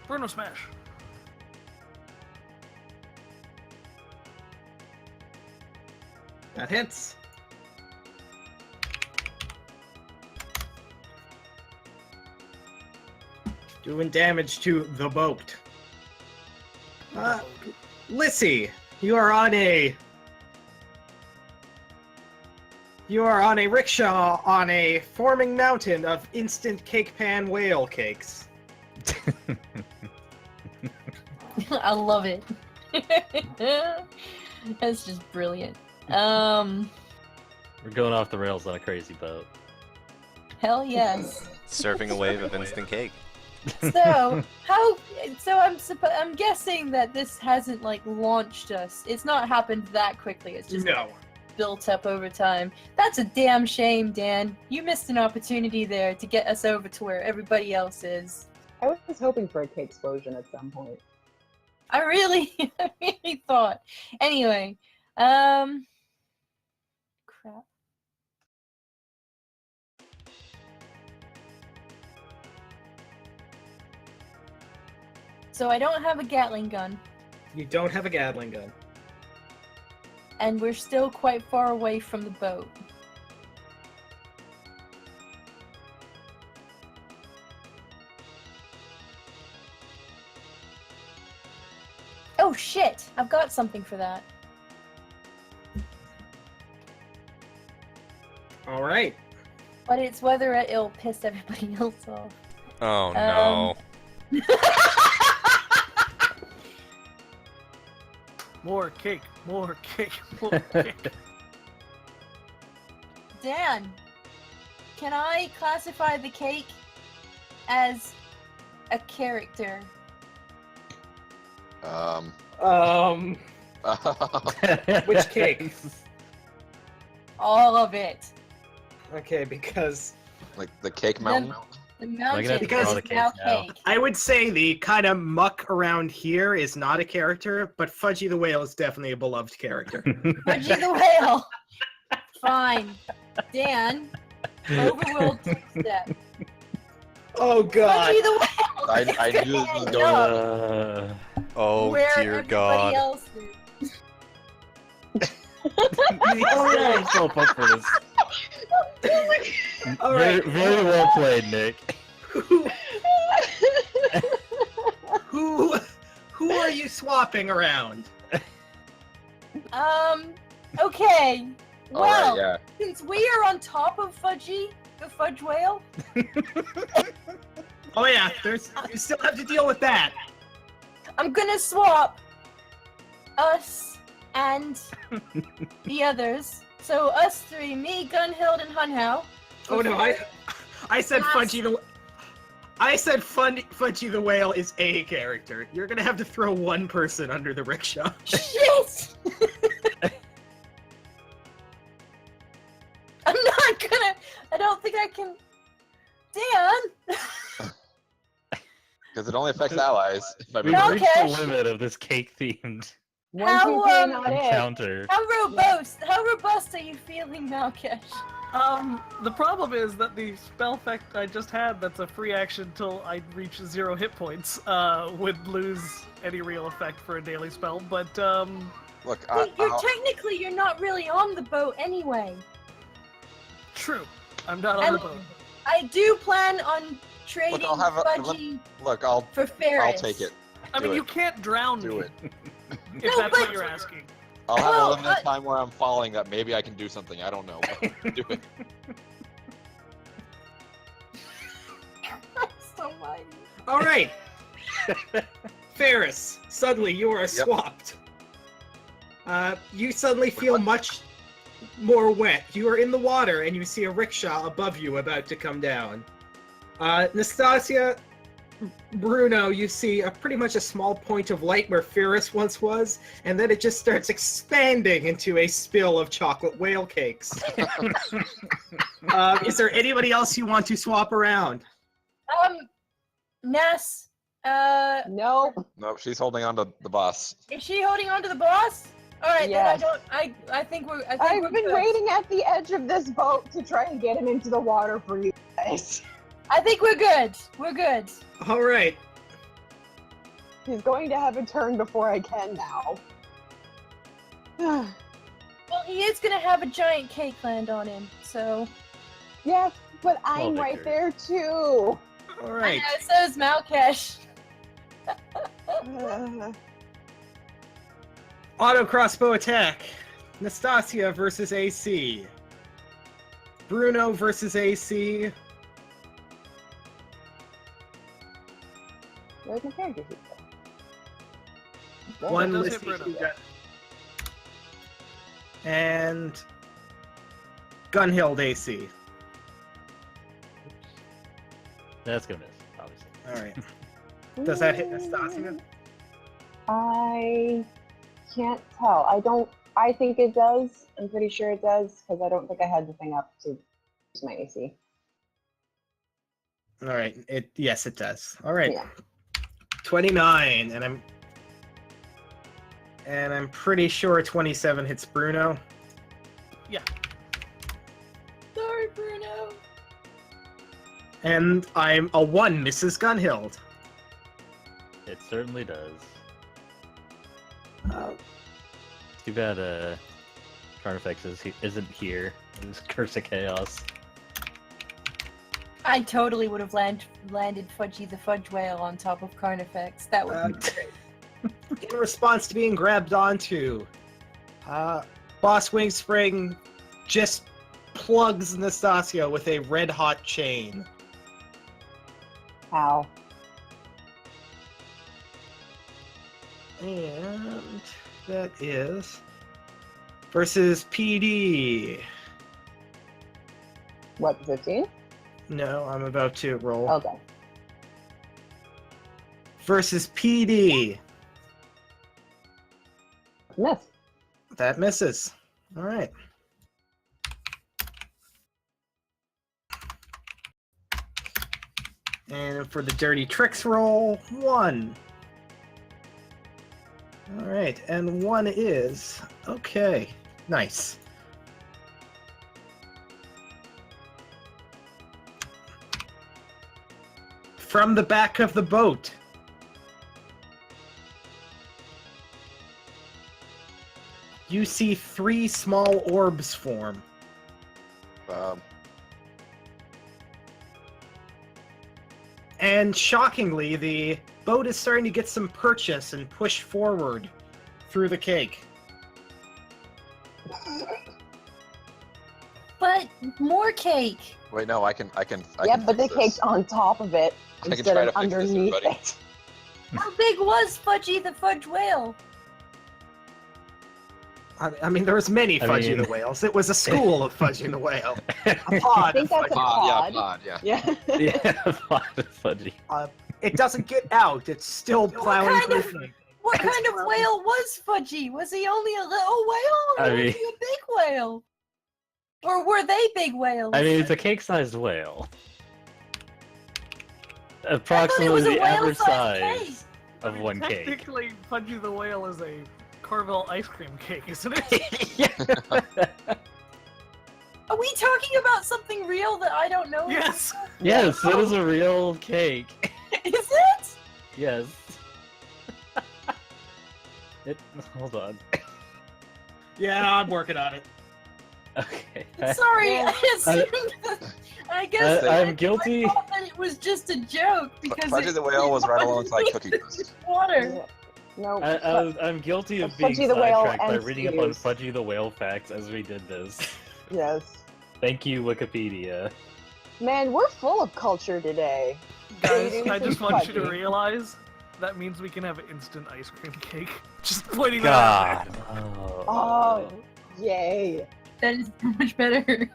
Bruno smash. That hits. Doing damage to the boat. Lissy, you are on a rickshaw on a forming mountain of instant cake pan whale cakes. I love it. That's just brilliant. We're going off the rails on a crazy boat. Hell yes. Surfing a wave of instant cake. So I'm guessing that this hasn't like launched us. It's not happened that quickly. It's just No. built up over time. That's a damn shame, Dan. You missed an opportunity there to get us over to where everybody else is. I was hoping for a cake explosion at some point. I really thought. Anyway, crap. So I don't have a Gatling gun, You don't have a Gatling gun. and we're still quite far away from the boat. Oh shit! I've got something for that. Alright. But it's whether it'll piss everybody else off. Oh no. More cake, more cake, more cake. Dan, can I classify the cake as a character? Which cake? All of it. Okay, because like the cake mountain. The gonna mountain have to draw is the cake now now? cake. I would say the kind of muck around here is not a character, but Fudgy the Whale is definitely a beloved character. Fudgy the whale. Fine. Dan, overworld two-step. Oh god. Fudgy the whale. I knew this was going on. Oh where dear everybody God. else is. I'm so up for this. All Very, right. very well played, Nick. Who are you swapping around? Okay. Well, All right, since we are on top of Fudgy, the fudge whale, Oh yeah, you still have to deal with that. I'm gonna swap us and the others. So us three, me, Gunhild, and Hunhow. Oh no, I said Fudgy the Fudgy the Whale is a character. You're gonna have to throw one person under the rickshaw. Shit! I'm not gonna. I don't think I can. Dan, Because it only affects allies. If I We've No, reached the Cash. limit of this cake-themed One, two, three, How, not it. encounter. How robust are you feeling, Malkesh? The problem is that the spell effect I just had, that's a free action till I reach 0 hit points, would lose any real effect for a daily spell, but, Look, You're not really on the boat anyway. true. I'm not on the boat. I do plan on trading I'll have a- Fudgy look, I'll for Ferris. I'll take it. I mean, Do you it. can't drown Do me, it. if No, that's what but- you're asking. I'll have Well, a limited time where I'm falling that maybe I can do something. I don't know. But do it. So mighty. All right. Ferris, suddenly you are swapped. You suddenly feel much more wet. You are in the water and you see a rickshaw above you about to come down. Nastasia, Bruno, you see pretty much a small point of light where Ferris once was, and then it just starts expanding into a spill of chocolate whale cakes. Is there anybody else you want to swap around? Ness, Nope. No, she's holding on to the boss. is she holding on to the boss? Alright, Yes. then I think we're I've we're been good. waiting at the edge of this boat to try and get him into the water for you guys. I think we're good. We're good. All right. He's going to have a turn before I can now. Well, he is gonna have a giant cake land on him, so. Yes, but I'm Well, right Victor. there too. All right. I know, so is Malkesh. Auto crossbow attack. Nastasia versus AC. Bruno versus AC. Where's my character sheet? One does hit Lissy Bruno. who got- And Gunhild AC. That's gonna miss, obviously. All right. Does that hit Nastasia? I can't tell. I think it does. I'm pretty sure it does because I don't think I had the thing up to use my AC. All right. Yes, it does. All right. Yeah. 29, and I'm pretty sure 27 hits Bruno. Sorry, Bruno. And I'm a 1 misses Gunhild. It certainly does. Uh, Too bad Carnifex isn't here. It's Curse of Chaos. I totally would have landed Fudgy the Fudge Whale on top of Carnifex. That would be great. in response to being grabbed onto, Boss Wingspring just plugs Nastasia with a red-hot chain. How? And that is versus PD. What, 15? No, I'm about to roll. Okay. Versus PD. Miss. That misses. All right. And for the dirty tricks roll, 1. All right, and 1 is okay. Nice. From the back of the boat, you see 3 small orbs form. And shockingly, the boat is starting to get some purchase and push forward through the cake. But more cake. Wait, no, I can. Yeah, but the fix this. cake's on top of it I can instead try of to fix this, underneath everybody. it. How big was Fudgy the Fudge Whale? I mean, there was many I Fudgy mean- the Whales. It was a school of Fudgy the Whale. A I pod think of that's a Fudgy. Pod, pod. yeah, Yeah. Yeah, Fudgy. It doesn't get out. It's still plowing kind through of- things. What kind of whale was Fudgy? Was he only a little whale, or I was mean- he a big whale? Or were they big whales? I mean, it's a cake-sized whale. approximately the average whale-sized size of one cake. Technically, Pudgy the Whale is a Carvel ice cream cake, isn't it? Are we talking about something real that I don't know? Yes. Yes, it is a real cake. Is it? Yes. Hold on. Yeah, I'm working on it. Okay. Sorry, I assumed. I guess I'm I guilty. thought that it was just a joke because Fudgy the Whale was right alongside Cookie Crisp. water. No, I'm guilty of being Fudgy the Whale sidetracked by and reading up on Steve's. Fudgy the Whale facts as we did this. yes. Thank you, Wikipedia. Man, we're full of culture today. Guys, Eating I just some want you to Pudgy. realize that means we can have instant ice cream cake. Just pointing that out God. there. Oh, yay. That is so much better.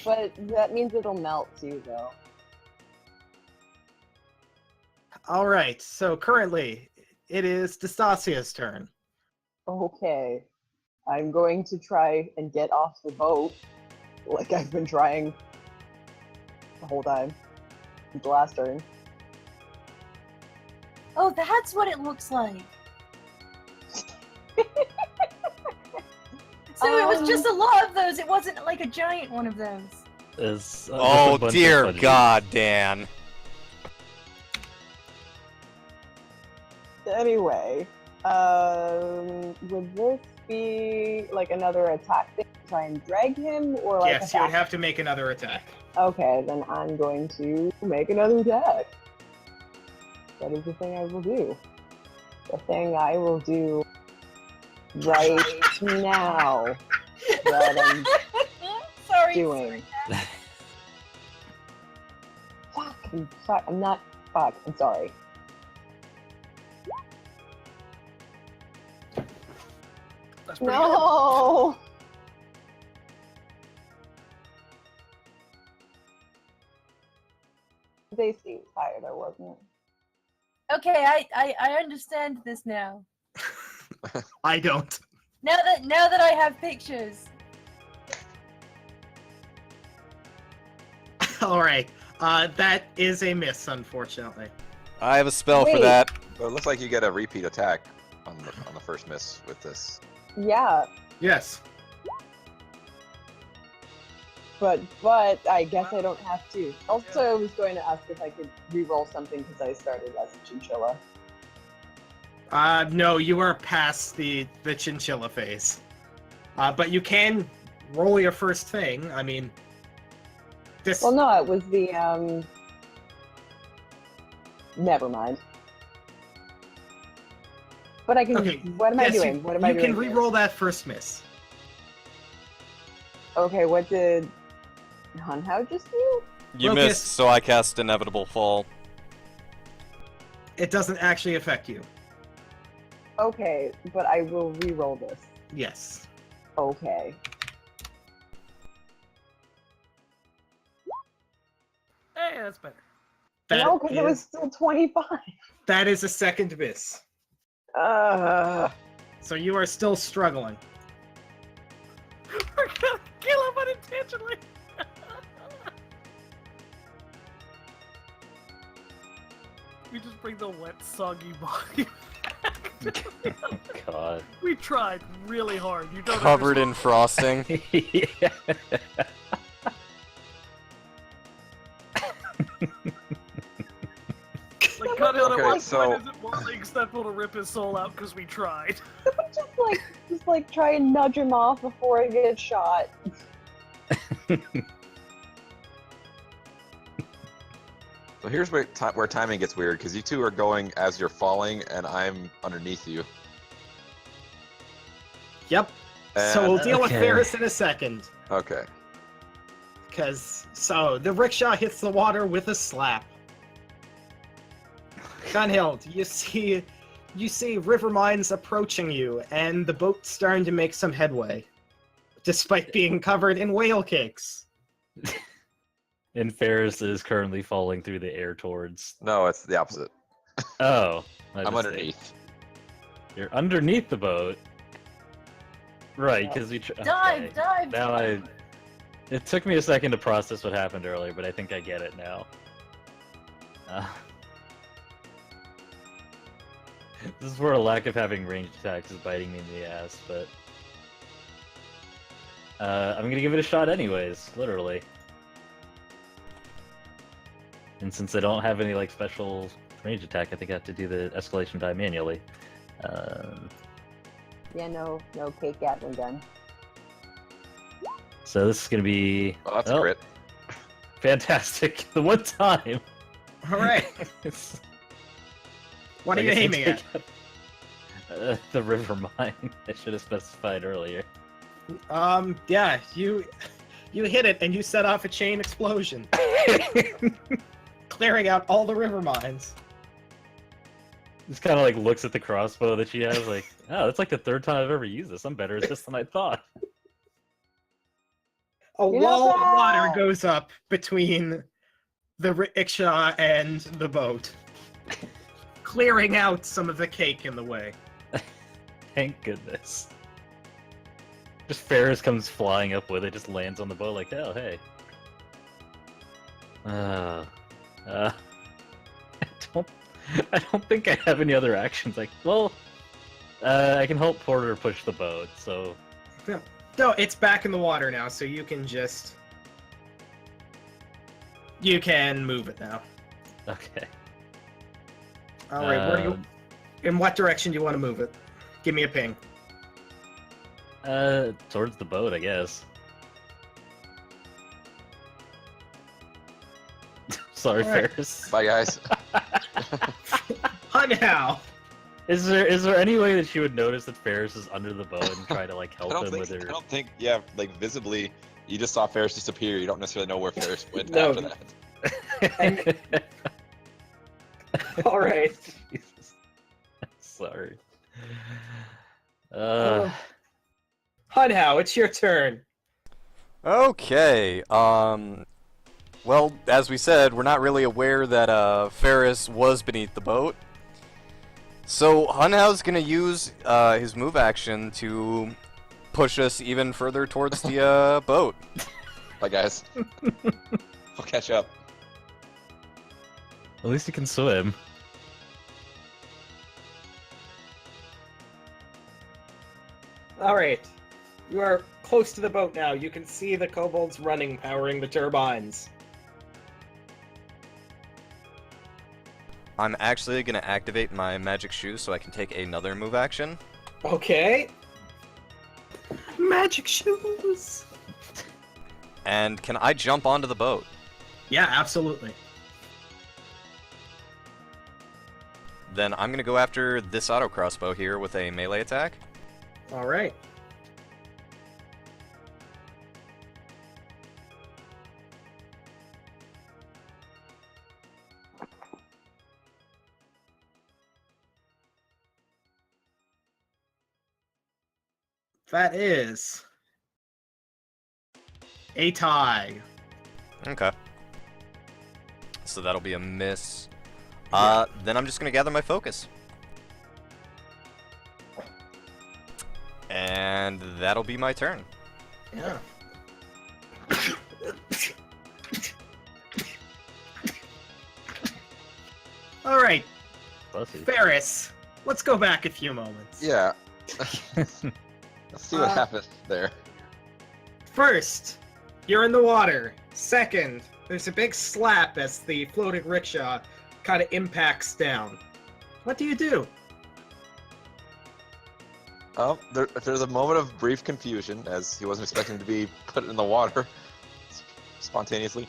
But that means it'll melt too, though. All right, so currently it is Destasia's turn. Okay. I'm going to try and get off the boat, like I've been trying the whole time. The last turn. Oh, that's what it looks like. So it was just a lot of those. It wasn't like a giant one of those. Is, Oh a bunch of dear Fudgies. God, Dan. Anyway, would this be like another attack thing to try and drag him, or like Yes, you would attack? have to make another attack. Okay, then I'm going to make another attack. That is the thing I will do. The thing I will do right now that I'm Sorry. doing. Fuck, I'm not. Fuck, I'm sorry. That's pretty No! They seemed higher there, wasn't it? Okay, I understand this now. I don't. Now that I have pictures. All right, that is a miss, unfortunately. I have a spell for Wait. that. So it looks like you get a repeat attack on the first miss with this. Yeah, Yes. but I guess I don't have to. Also, I was going to ask if I could re-roll something because I started as a chinchilla. No, you are past the chinchilla phase. But you can roll your first thing. I mean, this. Well, no, it was the Never mind. But I can. Okay. What am I yes, doing? What am I you doing? can here? re-roll that first miss. Okay, what did Hunhow just do? You Lucas. missed, so I cast Inevitable Fall. It doesn't actually affect you. Okay, but I will re-roll this. Yes. Okay. Hey, that's better. No, because it was still 25. That is a second miss. So you are still struggling. We're gonna kill him unintentionally. We just bring the wet, soggy body back. Oh, God. We tried really hard. You don't Covered understand. in frosting. Yeah. Like, cut out Okay, at one so- point isn't morally acceptable to rip his soul out because we tried. just like try and nudge him off before I get shot. So here's where timing gets weird, because you two are going as you're falling, and I'm underneath you. Yep. And, So we'll deal with Okay. Ferris in a second. Okay. So the rickshaw hits the water with a slap. Gunhild, you see river mines approaching you, and the boat's starting to make some headway, despite being covered in whale cakes. And Ferris is currently falling through the air towards. No, it's the opposite. Oh. my I'm mistake. underneath. You're underneath the boat. Right, because we. Dive. Now It took me a second to process what happened earlier, but I think I get it now. This is where a lack of having ranged attacks is biting me in the ass, but I'm gonna give it a shot anyways, literally. And since I don't have any like special range attack, I think I have to do the escalation die manually. Yeah, no cake Gatling gun. So this is gonna be Well, that's a crit. fantastic. The one time. All right. What are I you guess I aiming at? take up, the river mine. I should have specified earlier. Yeah, you hit it and you set off a chain explosion, clearing out all the river mines. Just kind of like looks at the crossbow that she has, like, oh, that's like the third time I've ever used this. I'm better at this than I thought. A You're wall not of water bad. goes up between the rickshaw and the boat, clearing out some of the cake in the way. Thank goodness. Just Ferris comes flying up with it, just lands on the boat like, oh, hey. I don't think I have any other actions. Like, well, I can help Porter push the boat, so No, it's back in the water now, so you can move it now. okay. All right, in what direction do you want to move it? Give me a ping. Towards the boat, I guess. Sorry, All right. Ferris. Bye, guys. Now. Is there any way that she would notice that Ferris is under the boat and try to like help him with I her? don't think. Yeah, like visibly, you just saw Ferris disappear. You don't necessarily know where Ferris went No. after that. All right. Jesus. Sorry. Hunhow, it's your turn. Okay, well, as we said, we're not really aware that, Ferris was beneath the boat. So, Hunhow's gonna use, his move action to push us even further towards the, boat. Bye, guys. I'll catch up. At least he can swim. All right. You are close to the boat now. You can see the kobolds running, powering the turbines. I'm actually gonna activate my magic shoe so I can take another move action. Okay. Magic shoes. And can I jump onto the boat? Yeah, absolutely. Then I'm gonna go after this auto crossbow here with a melee attack. All right. That is a tie. Okay. So that'll be a miss. Then I'm just gonna gather my focus. And that'll be my turn. Yeah. All right, Pussy. Ferris. Let's go back a few moments. Yeah. Let's see what Uh, happens there. First, you're in the water. Second, there's a big slap as the floating rickshaw kind of impacts down. What do you do? There's a moment of brief confusion as he wasn't expecting to be put in the water spontaneously.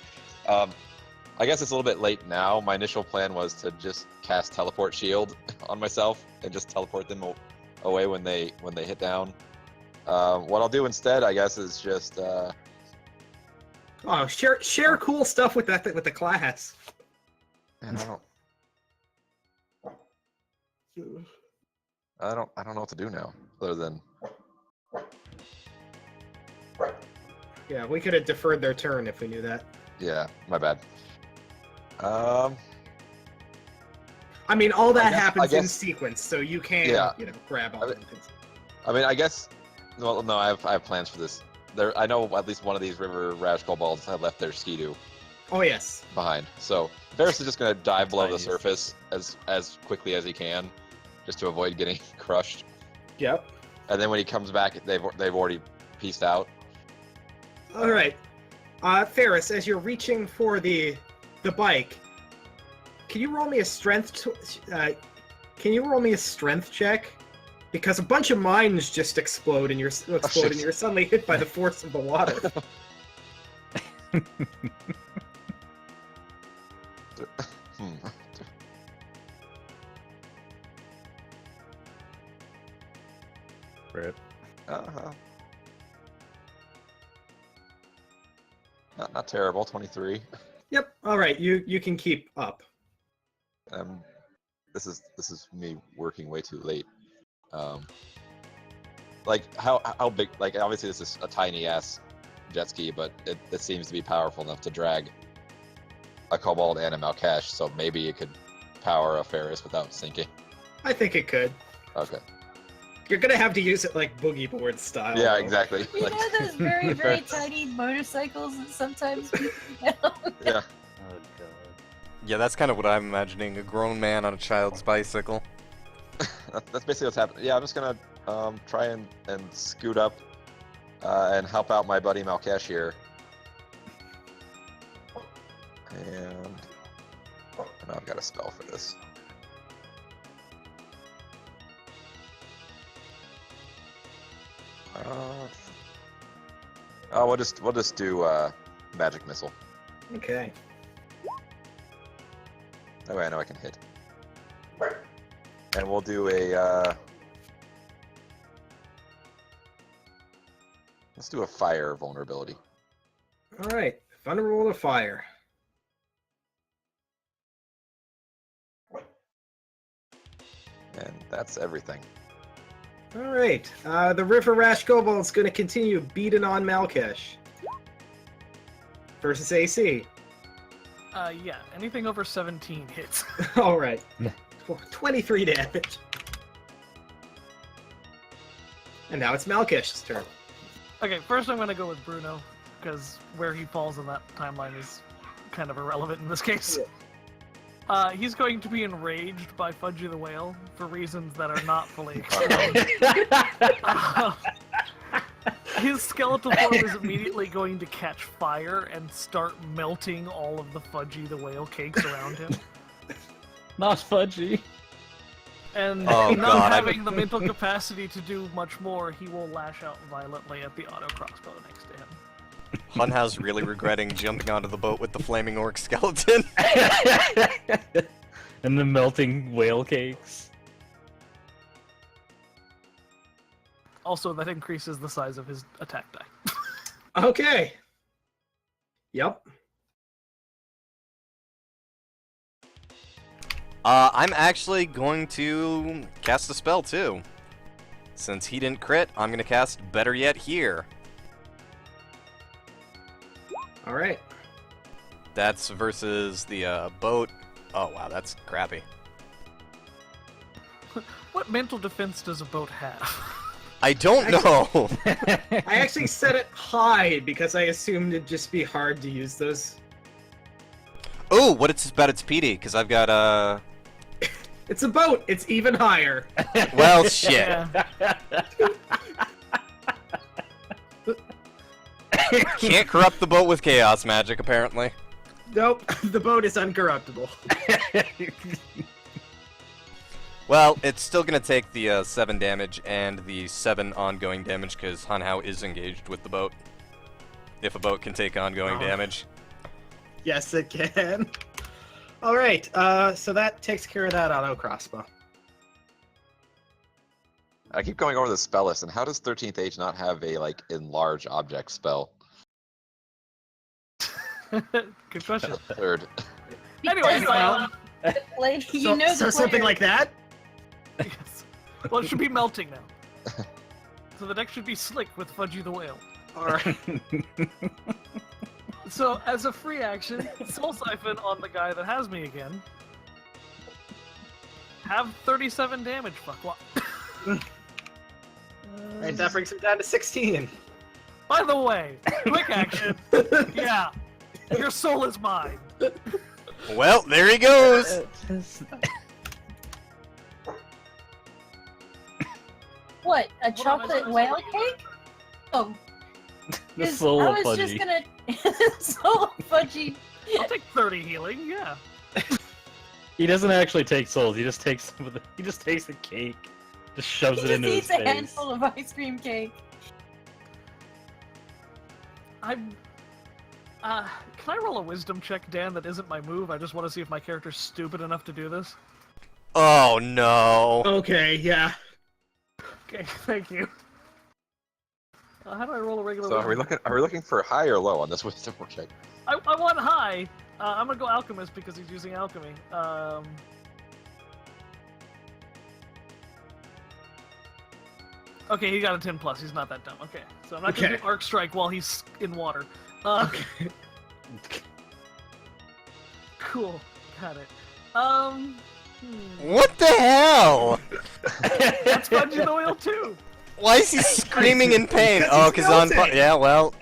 I guess it's a little bit late now. My initial plan was to just cast Teleport Shield on myself and just teleport them away when they hit down. What I'll do instead, I guess, is just Oh, share cool stuff with the class. man, I don't know what to do now other than Yeah, we could have deferred their turn if we knew that. yeah, my bad. I mean, all that I happens in guess- sequence, so you can, Yeah. grab all I of mean- it. I mean, I guess. Well, no, I have plans for this. I know at least one of these river rash kobolds have left their skidoo. Oh yes. behind. So Ferris is just going to dive below the Tiniest. surface as quickly as he can, just to avoid getting crushed. Yep. And then when he comes back, they've already pieced out. All right. Ferris, as you're reaching for the bike, can you roll me a strength? Can you roll me a strength check? Because a bunch of mines just explode, and you're and you're suddenly hit by the force of the water. Rip. Uh-huh. Not terrible. 23. Yep. All right. You can keep up. This is me working way too late. Like how big? Like obviously this is a tiny ass jet ski, but it seems to be powerful enough to drag a Kobold and a Malkash. So maybe it could power a Ferris without sinking. I think it could. Okay. You're gonna have to use it like boogie board style. Yeah, though. exactly. You know those very, very tiny motorcycles that sometimes people down? Yeah. Oh god. Yeah, that's kind of what I'm imagining. A grown man on a child's bicycle. That's basically what's happening. Yeah, I'm just gonna try and scoot up and help out my buddy Malkash here. And now I've got a spell for this. We'll just do magic missile. Okay. That way I know I can hit. And we'll do a let's do a fire vulnerability. All right. Vulnerable to fire. And that's everything. All right. The River Rash Kobold's going to continue beating on Malkesh. Versus AC. Yeah, anything over 17 hits. All right. 23 damage. And now it's Malkesh's turn. Okay, first I'm gonna go with Bruno, because where he falls in that timeline is kind of irrelevant in this case. He's going to be enraged by Fudgy the Whale for reasons that are not fully explained. His skeletal form is immediately going to catch fire and start melting all of the Fudgy the Whale cakes around him. Not Fudgy. And Oh, not God, having the mental capacity to do much more, he will lash out violently at the auto crossbow next to him. Hunhouse really regretting jumping onto the boat with the flaming orc skeleton. And the melting whale cakes. Also, that increases the size of his attack die. Okay. Yep. I'm actually going to cast a spell too. Since he didn't crit, I'm going to cast Better Yet Here. All right. That's versus the boat. Oh wow, that's crappy. What mental defense does a boat have? I don't know. I actually set it high because I assumed it'd just be hard to use those. Oh, what it's about its PD? Because I've got It's a boat. It's even higher. well, shit. Yeah. Can't corrupt the boat with chaos magic, apparently. Nope. The boat is uncorruptible. Well, it's still gonna take the 7 damage and the 7 ongoing damage because Hunhow is engaged with the boat. If a boat can take ongoing damage. Yes, it can. All right. So that takes care of that auto crossbow. I keep going over the spell list, and how does 13th Age not have a like enlarge object spell? Good question. Third. Anyway, Because, like, you know so the something player- like that. yes. Well, it should be melting now. So the deck should be slick with Fudgy the Whale. All right. So, as a free action, Soul Siphon on the guy that has me again. Have 37 damage, fuckwad. Right, that brings him down to 16. By the way, quick action. Yeah. Your soul is mine. Well, there he goes. What? A Hold on, chocolate whale cake? Oh, The 'cause soul I of was Fudgy. just gonna soul of Fudgy. I'll take 30 healing. Yeah. He doesn't actually take souls. He just takes some of the. He just takes the cake, just shoves He it just into his eats a face. handful of ice cream cake. I'm. Can I roll a wisdom check, Dan? That isn't my move. I just want to see if my character's stupid enough to do this. Oh no. Okay, yeah. Okay, thank you. How do I roll a regular? So wisdom? are we looking for high or low on this wisdom check? I want high. I'm gonna go alchemist because he's using alchemy. Okay, he got a 10 plus. He's not that dumb. Okay, so I'm not gonna Okay. do arc strike while he's in water. Okay. Cool, got it. What the hell? That's Fudgy the Whale too. Why is he screaming in pain? Because Oh, he's because on. melting. Yeah, well.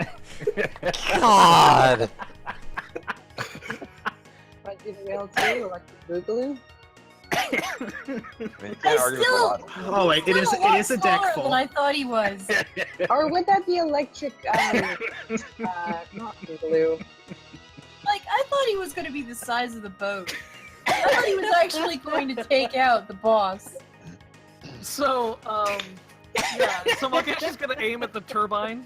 God. Fudgy the Whale 2, Electric Boogaloo. I mean, you I can't argue with a still- lot. Oh wait, it is a deck Smaller full. than I thought he was. Or would that be Electric, not Boogaloo? Like, I thought he was going to be the size of the boat. I thought he was actually going to take out the boss. So, yeah, so Mukesh is gonna aim at the turbine.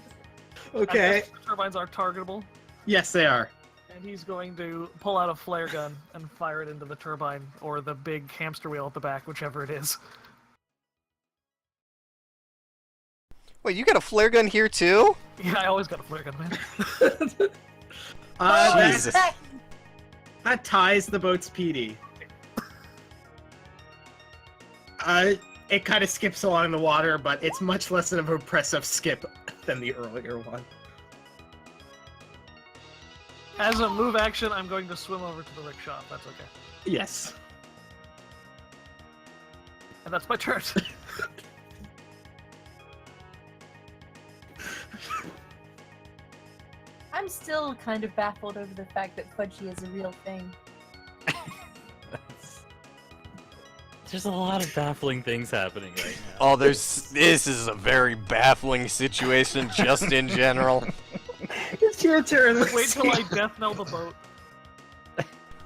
I Okay. guess the turbines are targetable. Yes, they are. And he's going to pull out a flare gun and fire it into the turbine, or the big hamster wheel at the back, whichever it is. Wait, you got a flare gun here too? Yeah, I always got a flare gun, man. Oh, Jesus. That ties the boat's PD. It kind of skips along the water, but it's much less of an impressive skip than the earlier one. As a move action, I'm going to swim over to the rickshaw, if that's okay. Yes. And that's my turn. I'm still kind of baffled over the fact that Fudgy is a real thing. There's a lot of baffling things happening right now. Oh, this is a very baffling situation just in general. It's your turn. Wait till I death knell the boat.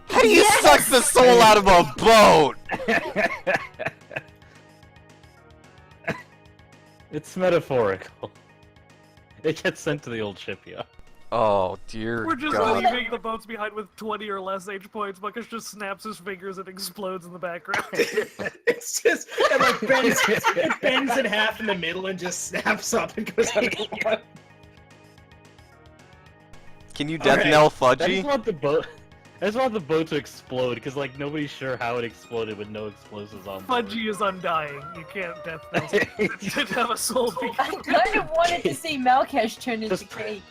How do you suck the soul out of a boat? It's metaphorical. It gets sent to the old shipyard. Oh dear We're just God. leaving the boats behind with 20 or less H points. Mukesh just snaps his fingers and explodes in the background. It's just it bends in half in the middle and just snaps up and goes underwater. Can you death Alright. knell I just Fudgy? want the boat. I just want the boat to explode because like nobody's sure how it exploded with no explosives on board. Fudgy is undying. You can't death knell. Didn't have a soul. I kind of wanted to see Malkesh turn into Just- cake.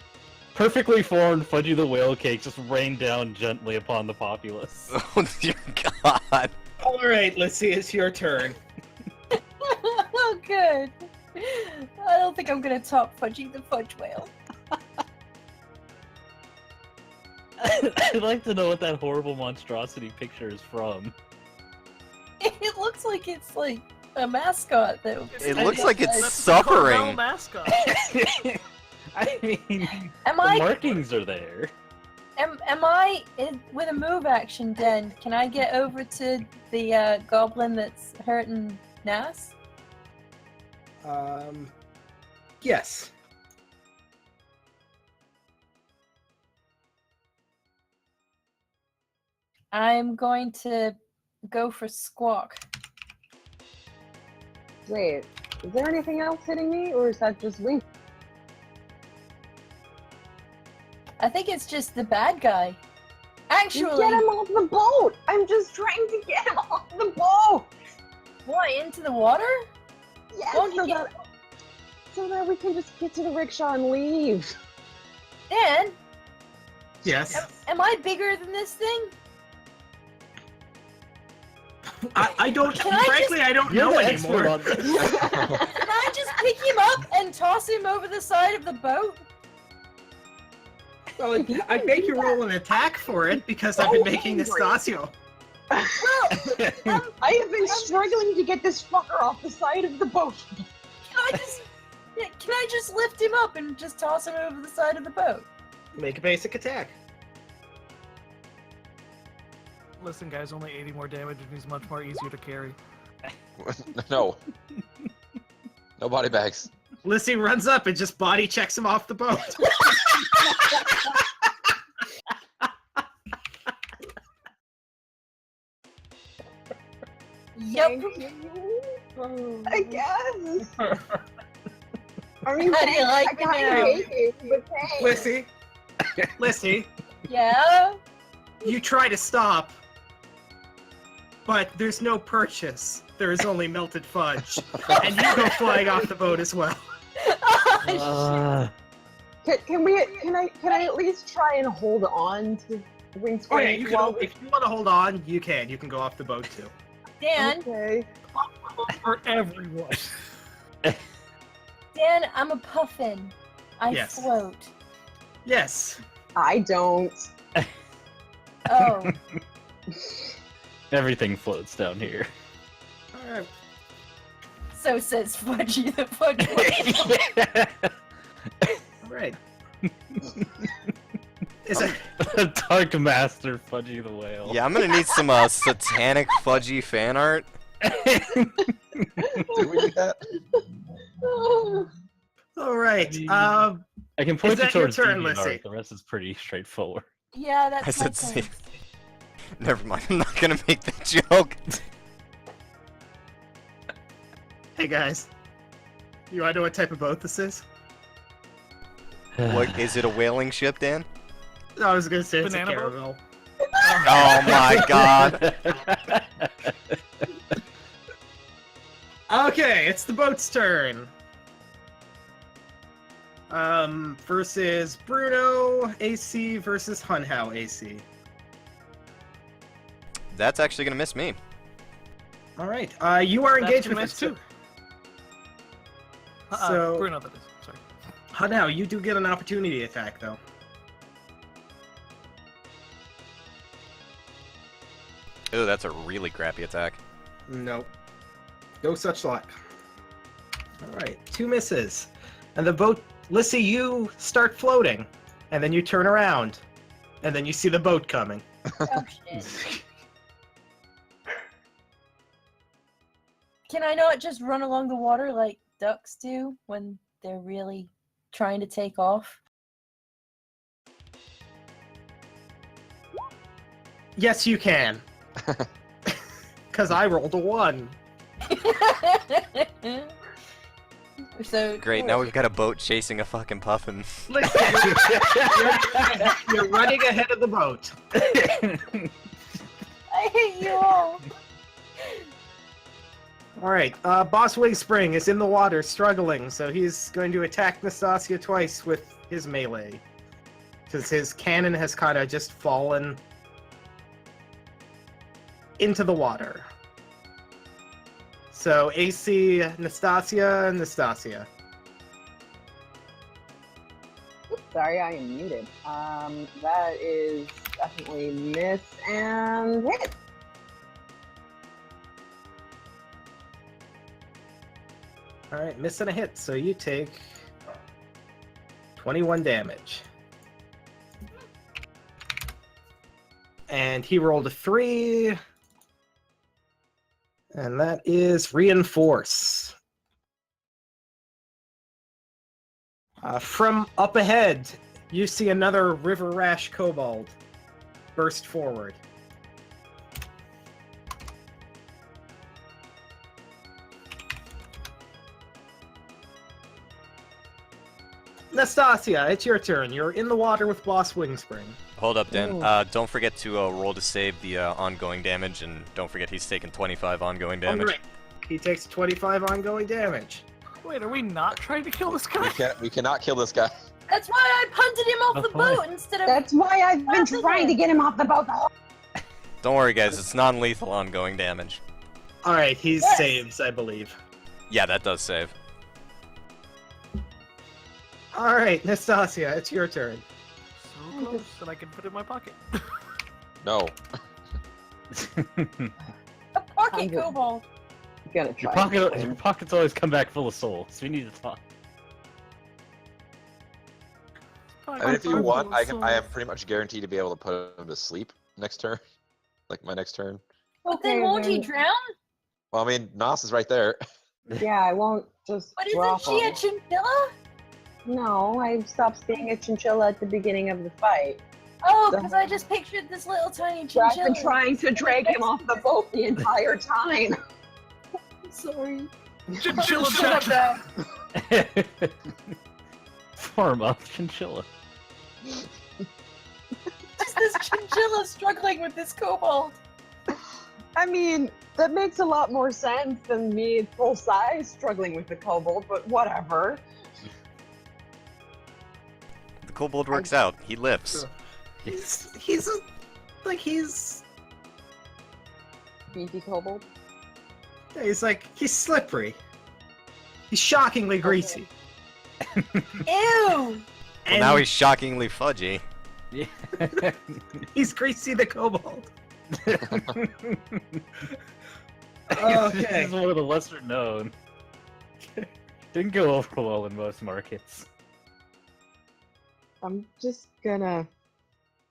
Perfectly formed Fudgy the whale cake just rained down gently upon the populace. Oh dear God. Alright, let's see, it's your turn. Oh, good. I don't think I'm gonna top Fudgy the Fudge Whale. I'd like to know what that horrible monstrosity picture is from. It looks like it's like a mascot though. It looks like it's That's the Carmel suffering. mascot. I mean, Am the I markings are there. am I with a move action then? Can I get over to the goblin that's hurting Nas? Yes. I'm going to go for Squawk. Wait, is there anything else hitting me, or is that just Wing? I think it's just the bad guy. Actually, Get him off the boat! I'm just trying to get him off the boat! what, into the water? Yes, Won't you so that we can just get to the rickshaw and leave. Dan, Yes. am I bigger than this thing? I don't, Can I frankly, I don't You're know the expert anymore. on this. Can I just pick him up and toss him over the side of the boat? Well, I'd make you roll an attack for it because I've been making angry. Nastasio. I have been struggling to get this fucker off the side of the boat. Can I just lift him up and just toss him over the side of the boat? Make a basic attack. Listen, guys, only 80 more damage and he's much more easier to carry. No. No body bags. Lissy runs up and just body checks him off the boat. Yep. I guess. I mean, How do you like I me kinda now? hate it, but thanks. Lissy, Yeah. you try to stop, but there's no purchase. There is only melted fudge, and you go flying off the boat as well. Can I at least try and hold on to Wing Oh yeah, Spring you can. while If you want to hold on, you can. You can go off the boat too. Dan, Okay. For everyone. Dan, I'm a puffin. I Yes. float. Yes. I don't. Oh. Everything floats down here. All right. So says Fudgy the Fudge Whale. All right. Is it? Dark Master Fudgy the Whale. Yeah, I'm gonna need some satanic fudgy fan art. Did we do that? All right. I can point Is you that your towards turn, DeviantArt, Lissy? The rest is pretty straightforward. Yeah, I that's my said turn. see. Never mind. I'm not gonna make that joke. Hey guys. You wanna know what type of boat this is? What is it? A whaling ship, Dan? No, I was gonna say it's Banana a boat? caravel. Oh my god. Okay, it's the boat's turn. Versus Bruno AC versus Hunhao AC. That's actually gonna miss me. All right. You are engaged with miss it too. too. So- Bruno, that is. Sorry. Hunhao, you do get an opportunity attack though. Ooh, that's a really crappy attack. Nope. No such luck. All right, 2 misses, and the boat. Lissy, you start floating, and then you turn around, and then you see the boat coming. Oh shit. Can I not just run along the water like ducks do when they're really trying to take off? Yes, you can. Because I rolled a 1. So Great, now we've got a boat chasing a fucking puffin. Listen, you're running ahead of the boat. I hate you all. All right, Boss Wingspring is in the water, struggling, so he's going to attack Nastasia twice with his melee. Because his cannon has kind of just fallen into the water. So AC Nastasia. Oops, sorry, I am muted. That is definitely miss and hit. All right, miss and a hit, so you take 21 damage. And he rolled a 3. And that is reinforce. From up ahead, you see another River Rash Kobold burst forward. Nastasia, it's your turn. You're in the water with Boss Wingspring. Hold up, Dan. Ooh. Don't forget to roll to save the ongoing damage, and don't forget he's taking 25 ongoing damage. Alright. He takes 25 ongoing damage. Wait, are we not trying to kill this guy? We cannot kill this guy. That's why I punted him off No the point. boat instead of. That's why I've been trying to get him off the boat. Don't worry, guys. It's non-lethal ongoing damage. Alright, he Yes. saves, I believe. Yeah, that does save. Alright, Nastasia, it's your turn. So close and I can put it in my pocket. No. A pocket I'm good. kobold. I'm gonna Your try. your pockets always come back full of souls. So we need to talk. I mean, if you want, I am pretty much guaranteed to be able to put him to sleep next turn. Like my next turn. But then Okay, won't he then- drown? Well, I mean, Nos is right there. Yeah, I won't just But isn't drop she a him. chinchilla? No, I stopped being a chinchilla at the beginning of the fight. Oh, because I just pictured this little tiny So I've chinchilla. been trying to drag him off the boat the entire time. I'm sorry. Chinchilla Shut up chat. there. Form of chinchilla. Just this chinchilla struggling with this kobold. I mean, that makes a lot more sense than me full size struggling with the kobold, but whatever. The kobold works out. He lifts. He's Beefy kobold. he's slippery. He's shockingly greasy. Ew! Well, And now he's shockingly fudgy. Yeah. he's Greasy the Kobold. This Okay. is one of the lesser known. Didn't go over well in most markets. I'm just gonna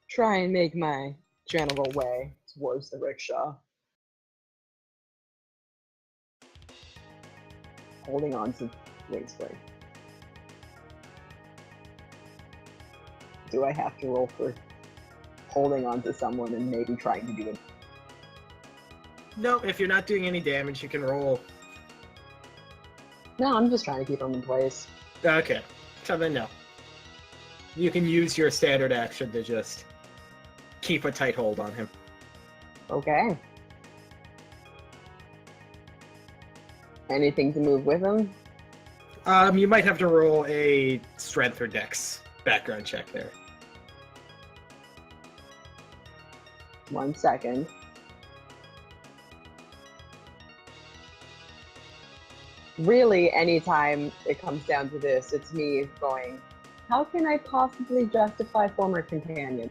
try and make my general way towards the rickshaw. Holding on to Wingspring. Do I have to roll for holding on to someone and maybe trying to do it? No, if you're not doing any damage, you can roll. No, I'm just trying to keep them in place. Okay. So then no. You can use your standard action to just keep a tight hold on him. Okay. Anything to move with him? You might have to roll a strength or dex background check there. 1 second. Really, anytime it comes down to this, it's me going, how can I possibly justify former companion?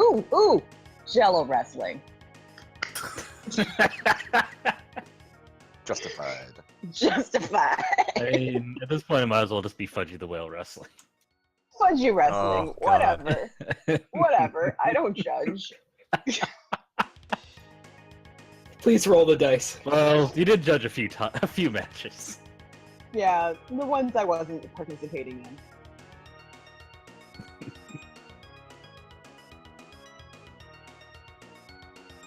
Ooh, Jello wrestling. Justified. Justified. I mean, at this point, I might as well just be Fudgy the Whale wrestling. Fudgy wrestling, Oh, God. whatever. Whatever. I don't judge. Please roll the dice. Well, you did judge a few matches. Yeah, the ones I wasn't participating in.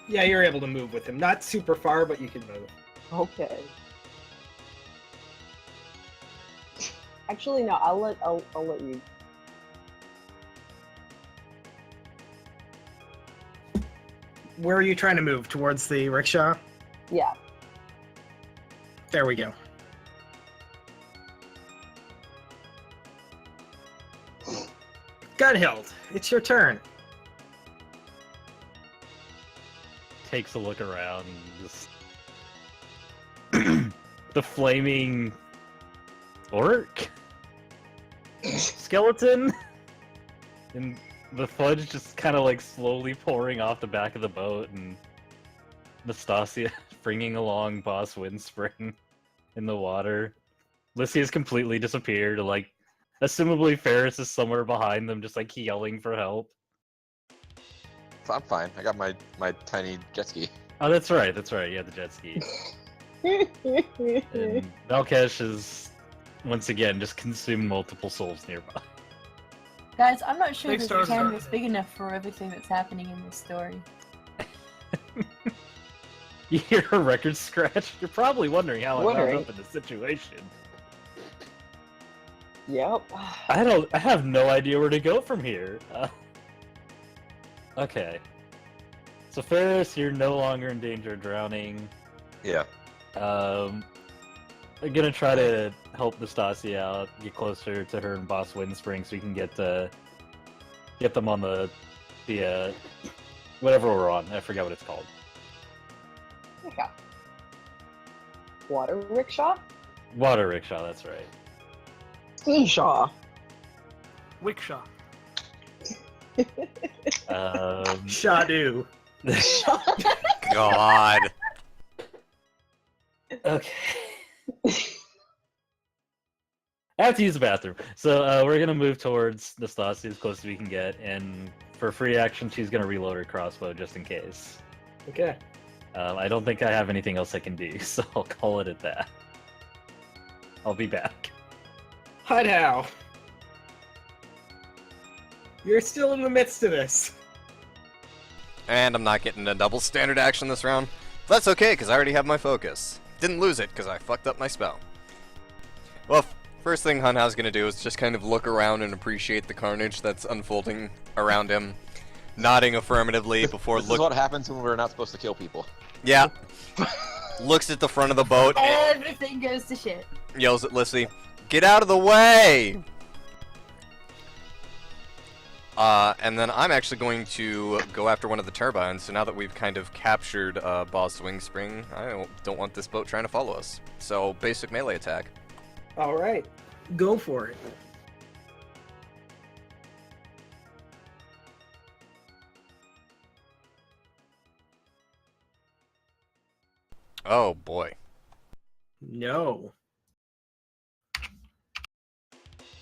Yeah, you're able to move with him. Not super far, but you can move. Okay. Actually, no. I'll let you. Where are you trying to move? Towards the rickshaw? Yeah. There we go. Gunhild, it's your turn. Takes a look around. Just... the flaming orc skeleton, and the fudge just kind of like slowly pouring off the back of the boat, and Nastasia bringing along Boss Windspring in the water. Lycia's completely disappeared. Like, assumably Ferris is somewhere behind them, just like yelling for help. I'm fine. I got my tiny jet ski. Oh, that's right. You had the jet ski. And Valkesh is once again just consumed multiple souls nearby. Guys, I'm not sure They this started canvas on- big enough for everything that's happening in this story. You hear a record scratch? You're probably wondering how I wound Wondering. up in this situation. Yep. I have no idea where to go from here. Okay. So Ferris, you're no longer in danger of drowning. Yeah. I'm gonna try to help Nastasia out, get closer to her and Boss Windspring, so we can get them on the whatever we're on. I forgot what it's called. Okay. Water rickshaw? Water rickshaw. That's right. Ski-shaw. Wickshaw. Shadu. God. Okay. I have to use the bathroom. So we're gonna move towards Nastasia as close as we can get, and for free action, she's gonna reload her crossbow just in case. Okay. I don't think I have anything else I can do, so I'll call it at that. I'll be back. Hudhow. You're still in the midst of this. And I'm not getting a double standard action this round. That's okay, because I already have my focus. Didn't lose it, because I fucked up my spell. Well, first thing Hunhow's gonna do is just kind of look around and appreciate the carnage that's unfolding around him, nodding affirmatively before This is what happens when we're not supposed to kill people. Yeah. Looks at the front of the boat, Everything goes to shit. yells at Lissy, "Get out of the way!" And then I'm actually going to go after one of the turbines, so now that we've kind of captured Boss Wingspring, I don't want this boat trying to follow us. So, basic melee attack. Alright. Go for it. Oh boy. No.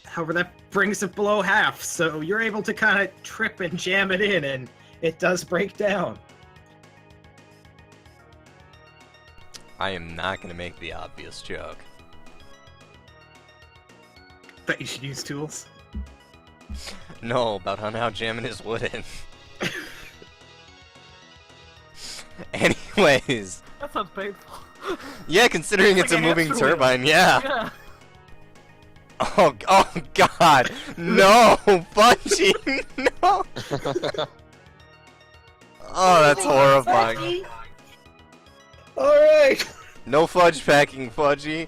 However, that brings it below half, so you're able to kind of trip and jam it in, and it does break down. I am not going to make the obvious joke. That you should use tools. No, about Hunhow jamming his wood in. Anyways. That sounds painful. Yeah, considering it's a like a moving hamster wheel. turbine, yeah. Yeah. Oh god. No, Bungie, no. Oh, that's horrifying. Fudgy. Alright! No fudge packing, Fudgy.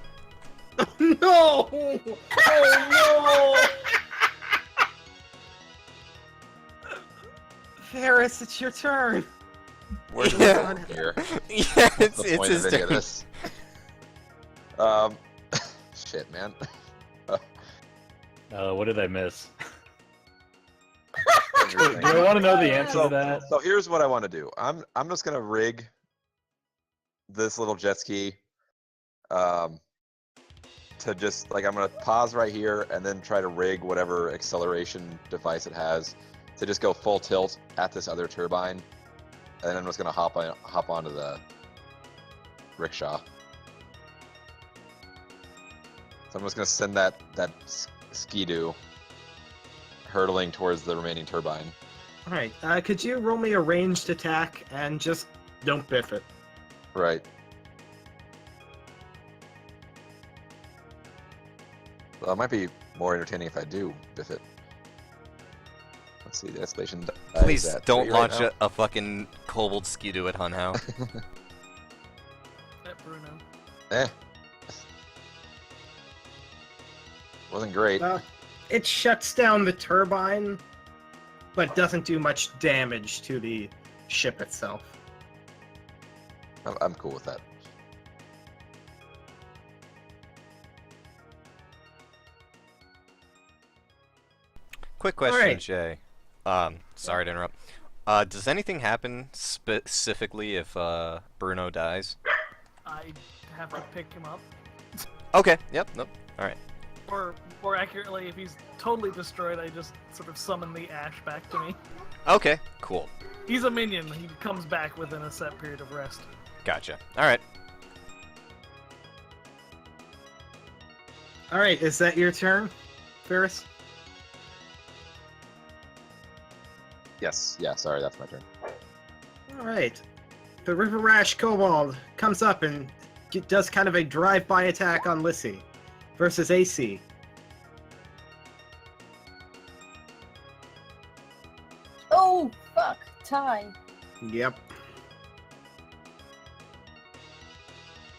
No! Oh no! Ferris, it's your turn. Where's Yeah. the fun here? Yeah, What's the it's point his of any of turn. this? Shit, man. What did I miss? Everything. Do I want to know the answer So, to that? so here's what I want to do. I'm just gonna rig this little jet ski, to just like I'm gonna pause right here and then try to rig whatever acceleration device it has to just go full tilt at this other turbine, and then I'm just gonna hop onto the rickshaw. So I'm just gonna send that Ski-Doo hurtling towards the remaining turbine. Alright, could you roll me a ranged attack and just don't biff it? Right. Well, it might be more entertaining if I do biff it. Let's see, the escalation die Please is at don't 3 right launch now. a fucking kobold Ski-Doo at Hunhow. That Bruno. Eh. Wasn't great. It shuts down the turbine, but doesn't do much damage to the ship itself. I'm cool with that. Quick question, Alright. Jay. Sorry to interrupt. Does anything happen specifically if Bruno dies? I have to pick him up. Okay. Yep. Nope. All right. Or more accurately, if he's totally destroyed, I just sort of summon the ash back to me. Okay. Cool. He's a minion. He comes back within a set period of rest. Gotcha. All right. Alright, is that your turn, Ferris? Yes. Yeah. Sorry, that's my turn. Alright. The River Rash Kobold comes up and does kind of a drive-by attack on Lissy versus AC. Oh, fuck. Tie. Yep.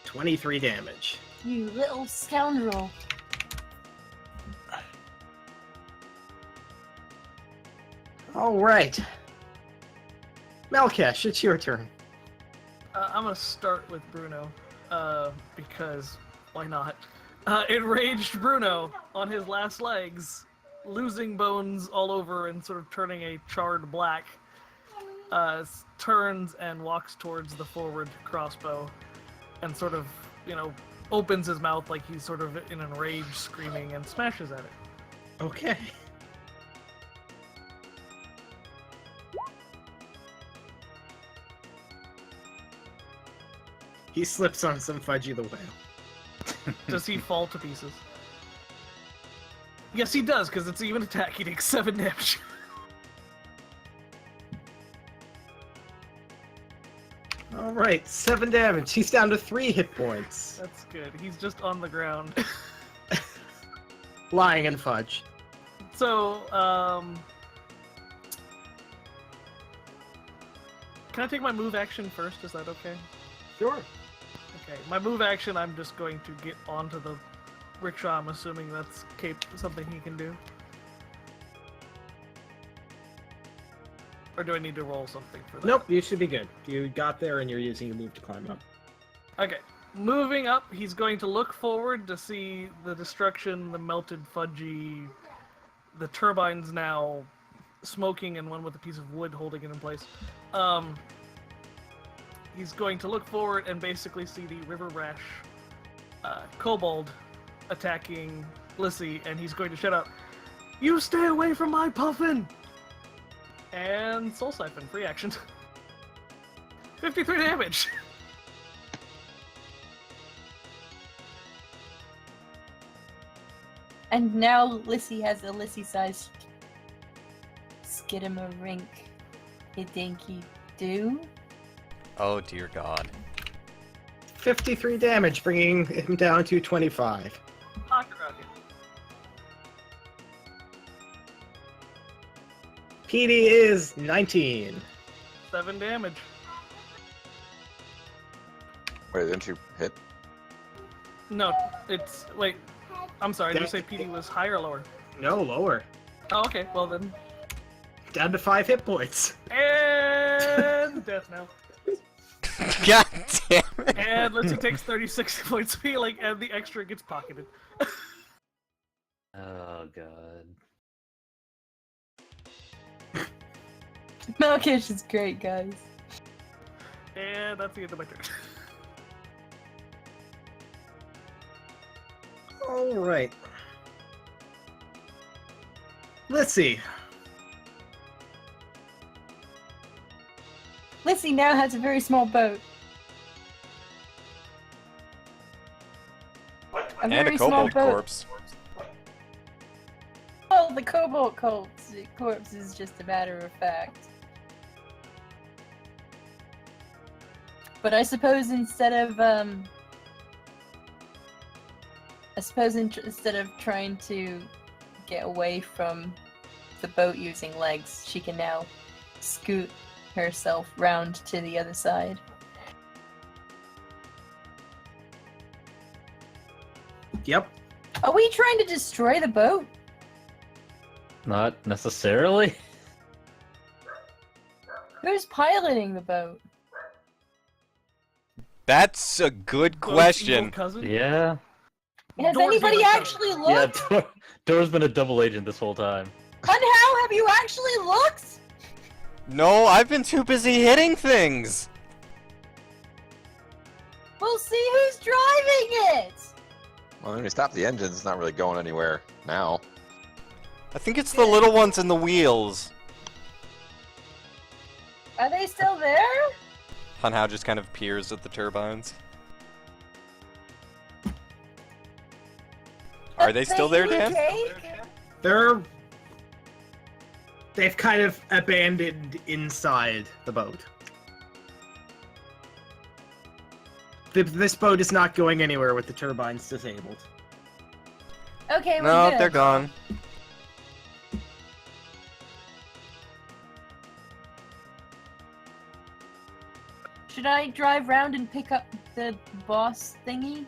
23 damage. You little scoundrel. Alright. Melkesh, it's your turn. I'm gonna start with Bruno, because why not? Enraged Bruno on his last legs losing bones all over and sort of turning a charred black, turns and walks towards the forward crossbow and sort of, opens his mouth like he's sort of in a rage, screaming, and smashes at it. Okay. He slips on some Fudgy the Whale. Does he fall to pieces? Yes, he does, because it's even attack. He takes 7 damage. Alright, 7 damage. He's down to 3 hit points. That's good. He's just on the ground. Lying in Fudge. So, can I take my move action first? Is that okay? Sure. Okay, my move action, I'm just going to get onto the rickshaw. I'm assuming that's something he can do. Or do I need to roll something for that? Nope, you should be good. You got there and you're using your move to climb up. Okay, moving up, he's going to look forward to see the destruction, the melted fudgy, the turbines now smoking, and one with a piece of wood holding it in place. He's going to look forward and basically see the River Rash kobold attacking Lissy, and he's going to shout out, "You stay away from my puffin!" And Soul Siphon, free action. 53 damage! And now Lissy has a Lissy-sized skidamarink. Dinky do. Oh dear God. 53 damage, bringing him down to 25. Pocket rocket. PD is 19. 7 damage. Wait, didn't you hit? No, it's... Wait. I'm sorry, did you say PD was higher or lower? No, lower. Oh, okay, well then. Down to 5 hit points. And death now. God damn it. And Lissy takes 36 points of healing, and the extra gets pocketed. Oh god. Malkish is great, guys. And that's the end of my turn. Alright. Let's see. Lissy now has a very small boat. A And very a small kobold boat. corpse. Oh, the cobalt corpse is just a matter of fact. But I suppose instead of instead of trying to get away from the boat using legs, she can now scoot herself round to the other side. Yep. Are we trying to destroy the boat? Not necessarily. Who's piloting the boat? That's a good Evil question. cousin? Yeah. Has Door's anybody evil cousin. actually Yeah, looked? Door's been a double agent this whole time. Unhow, have you actually looked? No, I've been too busy hitting things. We'll see who's driving it! Well, when we stop the engines, it's not really going anywhere now. I think it's the little ones in the wheels. Are they still there? Hunhow just kind of peers at the turbines. Are they still there, Dan? They've kind of abandoned inside the boat. This boat is not going anywhere with the turbines disabled. Okay, we're No, good. they're gone. Should I drive round and pick up the boss thingy?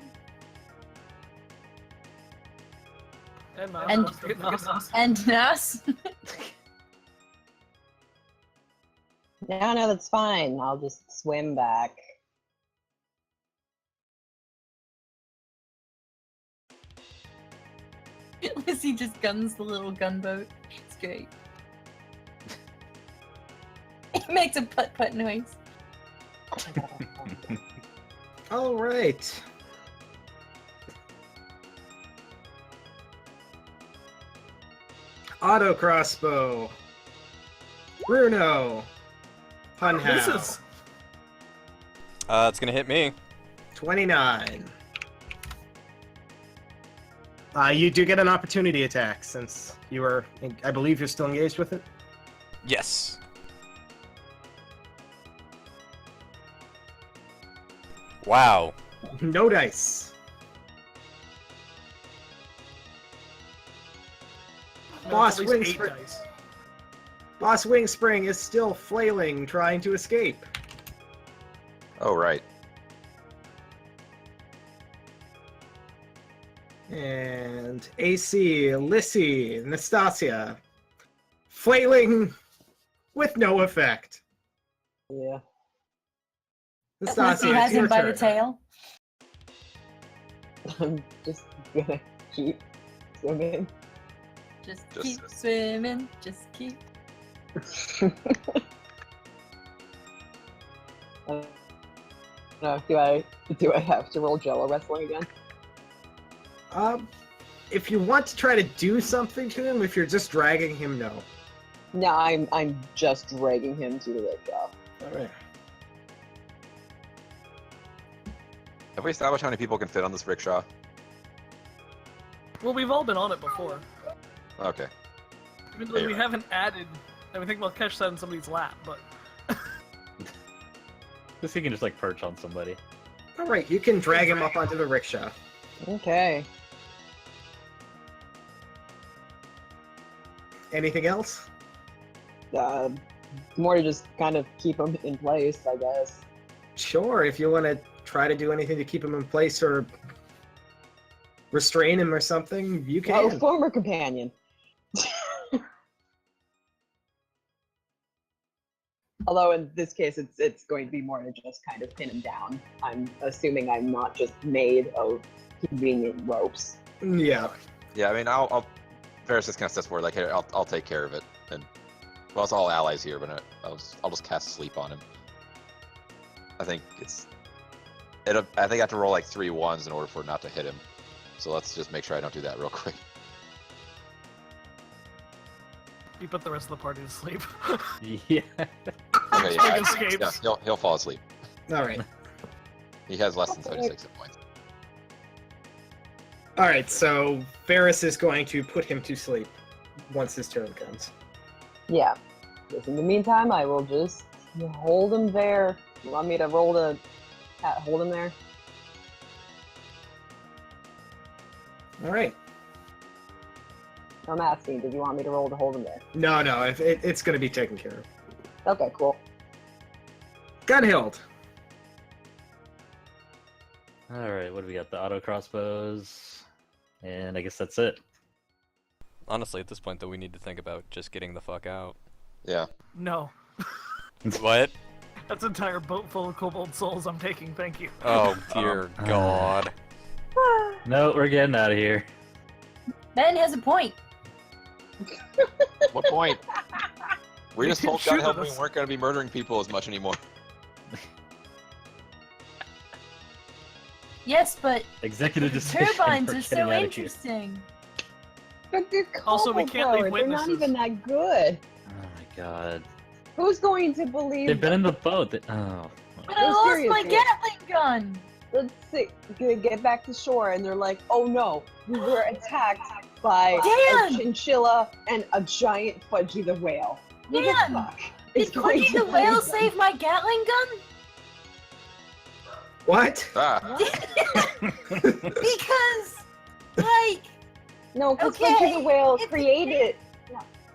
And And- Nos. And Nas? No, that's fine. I'll just swim back. Lizzie just guns the little gunboat. It's great. It makes a putt-putt noise. All right. Auto crossbow. Bruno. Hunhow. This is It's gonna hit me. 29. You do get an opportunity attack since you are, I believe you're still engaged with it. Yes. Wow. No dice. Boss at least wings 8 for- dice. Boss Wingspring is still flailing, trying to escape. Oh, right. And AC, Lissy, Nastasia, flailing with no effect. Yeah. Nastasia, Lizzie has it's your him by the turn. tail. I'm just gonna keep swimming. Just Just- keep swimming. Just keep. No, do I have to roll Jello wrestling again? If you want to try to do something to him, if you're just dragging him, no. No, I'm just dragging him to the rickshaw. All right. Have we established how many people can fit on this rickshaw? Well, we've all been on it before. Okay. Even though Yeah, we right. haven't added. I think we'll catch that in somebody's lap, but This he can just like perch on somebody. All right, you can drag him up onto the rickshaw. Okay. Anything else? More to just kind of keep him in place, I guess. Sure, if you want to try to do anything to keep him in place or restrain him or something, you Oh, can. former companion. Although in this case, it's going to be more to just kind of pin him down. I'm assuming I'm not just made of convenient ropes. Yeah. Yeah, I mean, I'll Varys just kind of steps forward, like, hey, I'll take care of it. And well, it's all allies here, but I'll just cast sleep on him. I think I think I have to roll like 3 1s in order for it not to hit him. So let's just make sure I don't do that real quick. you put the rest of the party to sleep. Yeah. Okay, Quick escapes. yeah, he'll fall asleep. All right. He has less than 76 hit points. All right, so Varys is going to put him to sleep once his turn comes. Yeah. Just in the meantime, I will just hold him there. You want me to roll to hold him there? All right. I'm asking, did you want me to roll to hold him there? No, it's going to be taken care of. Okay, cool. Gunhild. Alright, what do we got? The auto crossbows. And I guess that's it. Honestly, at this point, though, we need to think about just getting the fuck out. Yeah. No. What? That's an entire boat full of kobold souls I'm taking, thank you. Oh, dear God. No, we're getting out of here. Ben has a point. What point? We You just can told shoot Gunhild at we us. weren't going to be murdering people as much anymore. Yes, but Executive decision. turbines we're are so getting outta here. interesting. But they're Also, we kobold can't leave powered. They're not witnesses. even that good. Oh my god. Who's going to believe? They've been in the boat. Oh. But I No, lost my seriously. Gatling gun. Let's see. Get back to shore, and they're like, "Oh no, we were attacked by Dan! a chinchilla and a giant Fudgy the whale." Who the Dan! fuck Did is going Fudgy to the whale believe them? save my Gatling gun? What? Ah, Because, like, No, because Okay, Fudgy the whale if- created.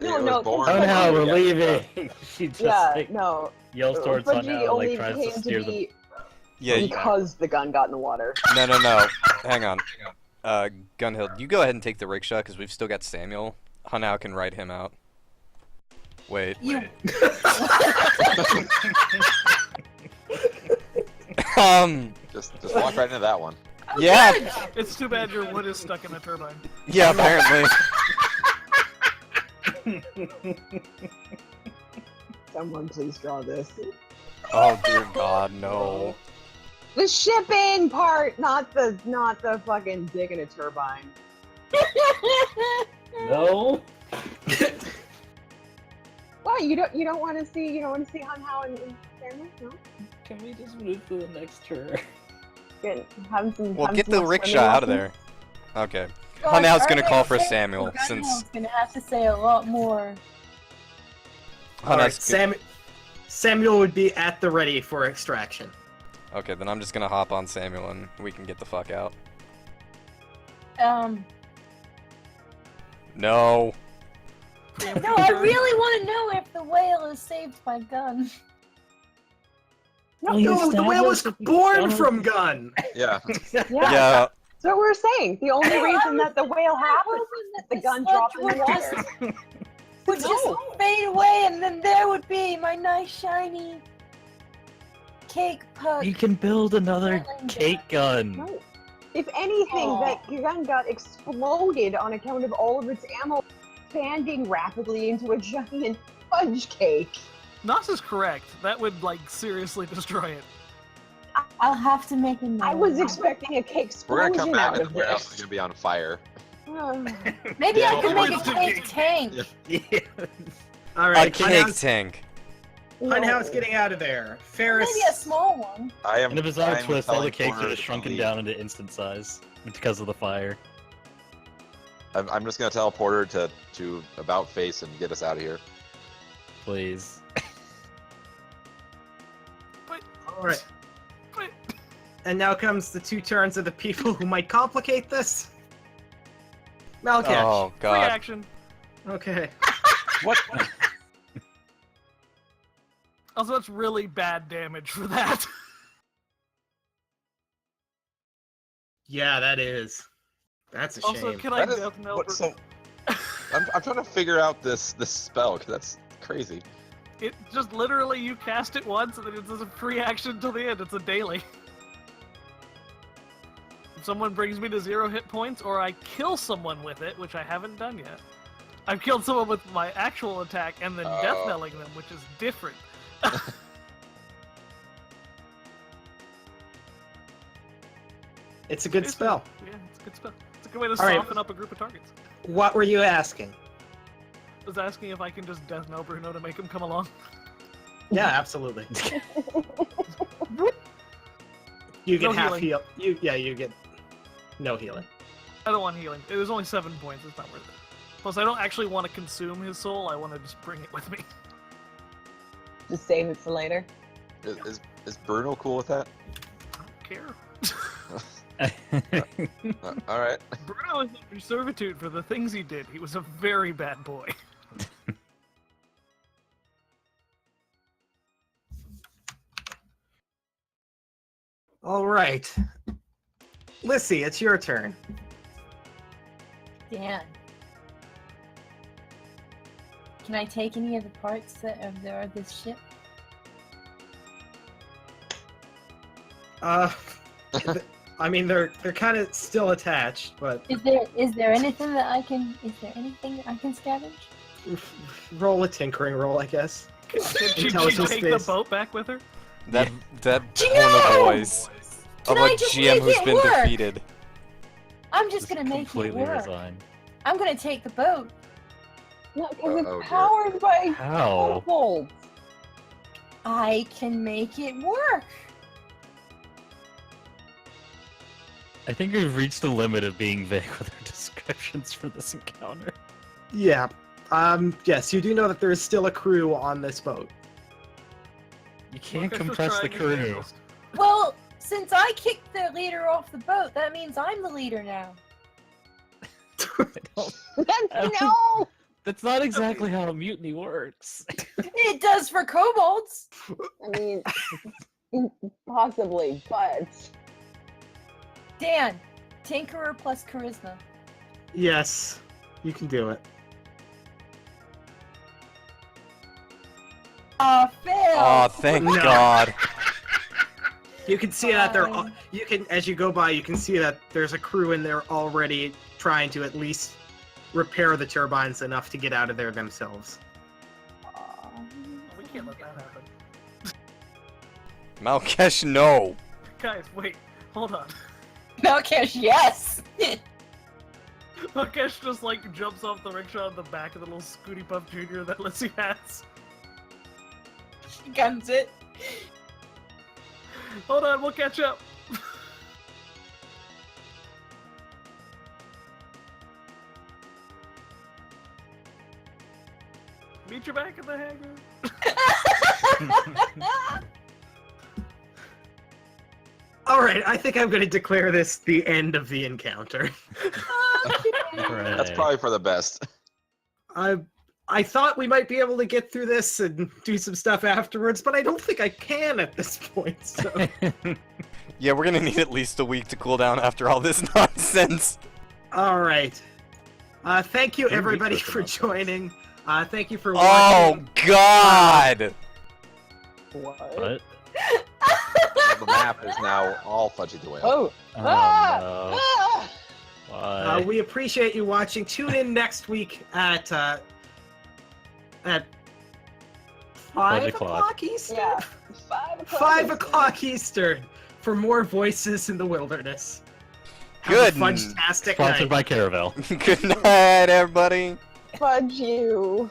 No, it no, was born. Fudgy- Oh no, we're Yeah. leaving! She just Yeah, like, no. yells towards Fudgy Sunhow, only like tries to came to steer the. be Yeah, because the gun got in the water. no. Hang on. Gunhild, you go ahead and take the rickshaw, because we've still got Samuel. Hunau can ride him out. Wait. you. Just walk right into that one. Yeah, It's too bad your wood is stuck in a turbine. yeah, apparently. Someone please draw this. Oh dear God, no. The shipping part, not the fucking digging a turbine. No. What, you don't want to see Han Hao and family? No. Can we just move to the next turn? Have some. Well, have get some the more rickshaw swimming out of lessons? there. Okay. Gosh, Hunhow's our gonna call for next Samuel, Gunhill's since gonna have to say a lot more. All right, Hunhow's Samuel would be at the ready for extraction. Okay, then I'm just gonna hop on Samuel and we can get the fuck out. No. No, I really want to know if the whale is saved by gun. No, the whale was born from gun. Yeah. Yeah. Yeah. That's what we're saying. The only reason that the whale happened, That the gun sludge dropped in the would water. would just fade away, and then there would be my nice shiny cake puck. You can build another cake gun. No. If anything, Aw. that gun got exploded on account of all of its ammo expanding rapidly into a giant fudge cake. Nos is correct. That would like seriously destroy it. I'll have to make a note. I was expecting a cake We're explosion gonna come back out and of the warehouse is this. gonna be on fire. Maybe Yeah, I could make a Winston cake cake. tank. Yeah. All A right, cake Hunhow's tank. getting out of there. Ferris. Maybe a small one. I am. In a bizarre I'm twist, all the telling cakes Porter are just to shrunken leave. down into instant size because of the fire. I'm just gonna tell Porter to about face and get us out of here. Please. All right. And now comes the two turns of the people who might complicate this. Malkesh. Oh Free God. action. Okay. What? Also, that's really bad damage for that. Yeah, that is. That's a Also, shame. can I That is- death knell? what, so, I'm trying to figure out this spell because that's crazy. It just literally you cast it once and then it's a free action till the end. It's a daily. If someone brings me to 0 hit points or I kill someone with it, which I haven't done yet. I've killed someone with my actual attack and then death Oh. knelling them, which is different. It's a good spell. Yeah, it's a good spell. It's a good way to All right. soften up a group of targets. What were you asking? I was asking if I can just death knell Bruno to make him come along. Yeah, absolutely. You get No half healing. heal. You get no healing. I don't want healing. It was only 7 points. It's not worth it. Plus, I don't actually want to consume his soul. I want to just bring it with me. Just save it for later. Is Bruno cool with that? I don't care. All right. Bruno is under servitude for the things he did. He was a very bad boy. All right. Lissy, it's your turn. Dan. Can I take any of the parts that are there of this ship? I mean they're kind of still attached, but Is there anything that I can scavenge? roll a tinkering roll, I guess. Did she Intelligence take the based. boat back with her? That tone of No! voice of Can a I just GM make who's it been work? defeated. I'm just gonna make it completely work. resign. I'm gonna take the boat. No, because it's Oh, dear. powered by How? bolts. I can make it work. I think we've reached the limit of being vague with our descriptions for this encounter. Yeah. Yes, you do know that there is still a crew on this boat. You can't Lucas was compress the trying his crew. best. Well, since I kicked the leader off the boat, that means I'm the leader now. No! That's not exactly how a mutiny works. It does for kobolds. I mean, possibly, but Dan, Tinkerer plus Charisma. Yes, you can do it. Aw, Phil! Oh, thank No. God. You can see that they're. Fine. You can, as you go by, you can see that there's a crew in there already trying to at least repair the turbines enough to get out of there themselves. We can't let that happen. Malkesh, no. Guys, wait, hold on. Malkesh, yes! Malkesh just like jumps off the rickshaw on the back of the little Scooty Puff Jr. that Lissy has. She guns it. Hold on, we'll catch up. Meet you back in the hangar. All right, I think I'm going to declare this the end of the encounter. That's probably for the best. I thought we might be able to get through this and do some stuff afterwards, but I don't think I can at this point. So. Yeah, we're gonna need at least a week to cool down after all this nonsense. All right. Thank you, 2 weeks everybody, worth of for nonsense. joining. Thank you for Oh watching. God! What? The map is now all fudgy the whale. Oh. Oh, Ah! no. Ah! Why? We appreciate you watching. Tune in next week at 5 o'clock. o'clock Eastern. Yeah. 5 o'clock. 5 o'clock Eastern for more Voices in the Wilderness. Good. Have a fudge-tastic Sponsored night. by Caravel. Good night, everybody. Fudge you.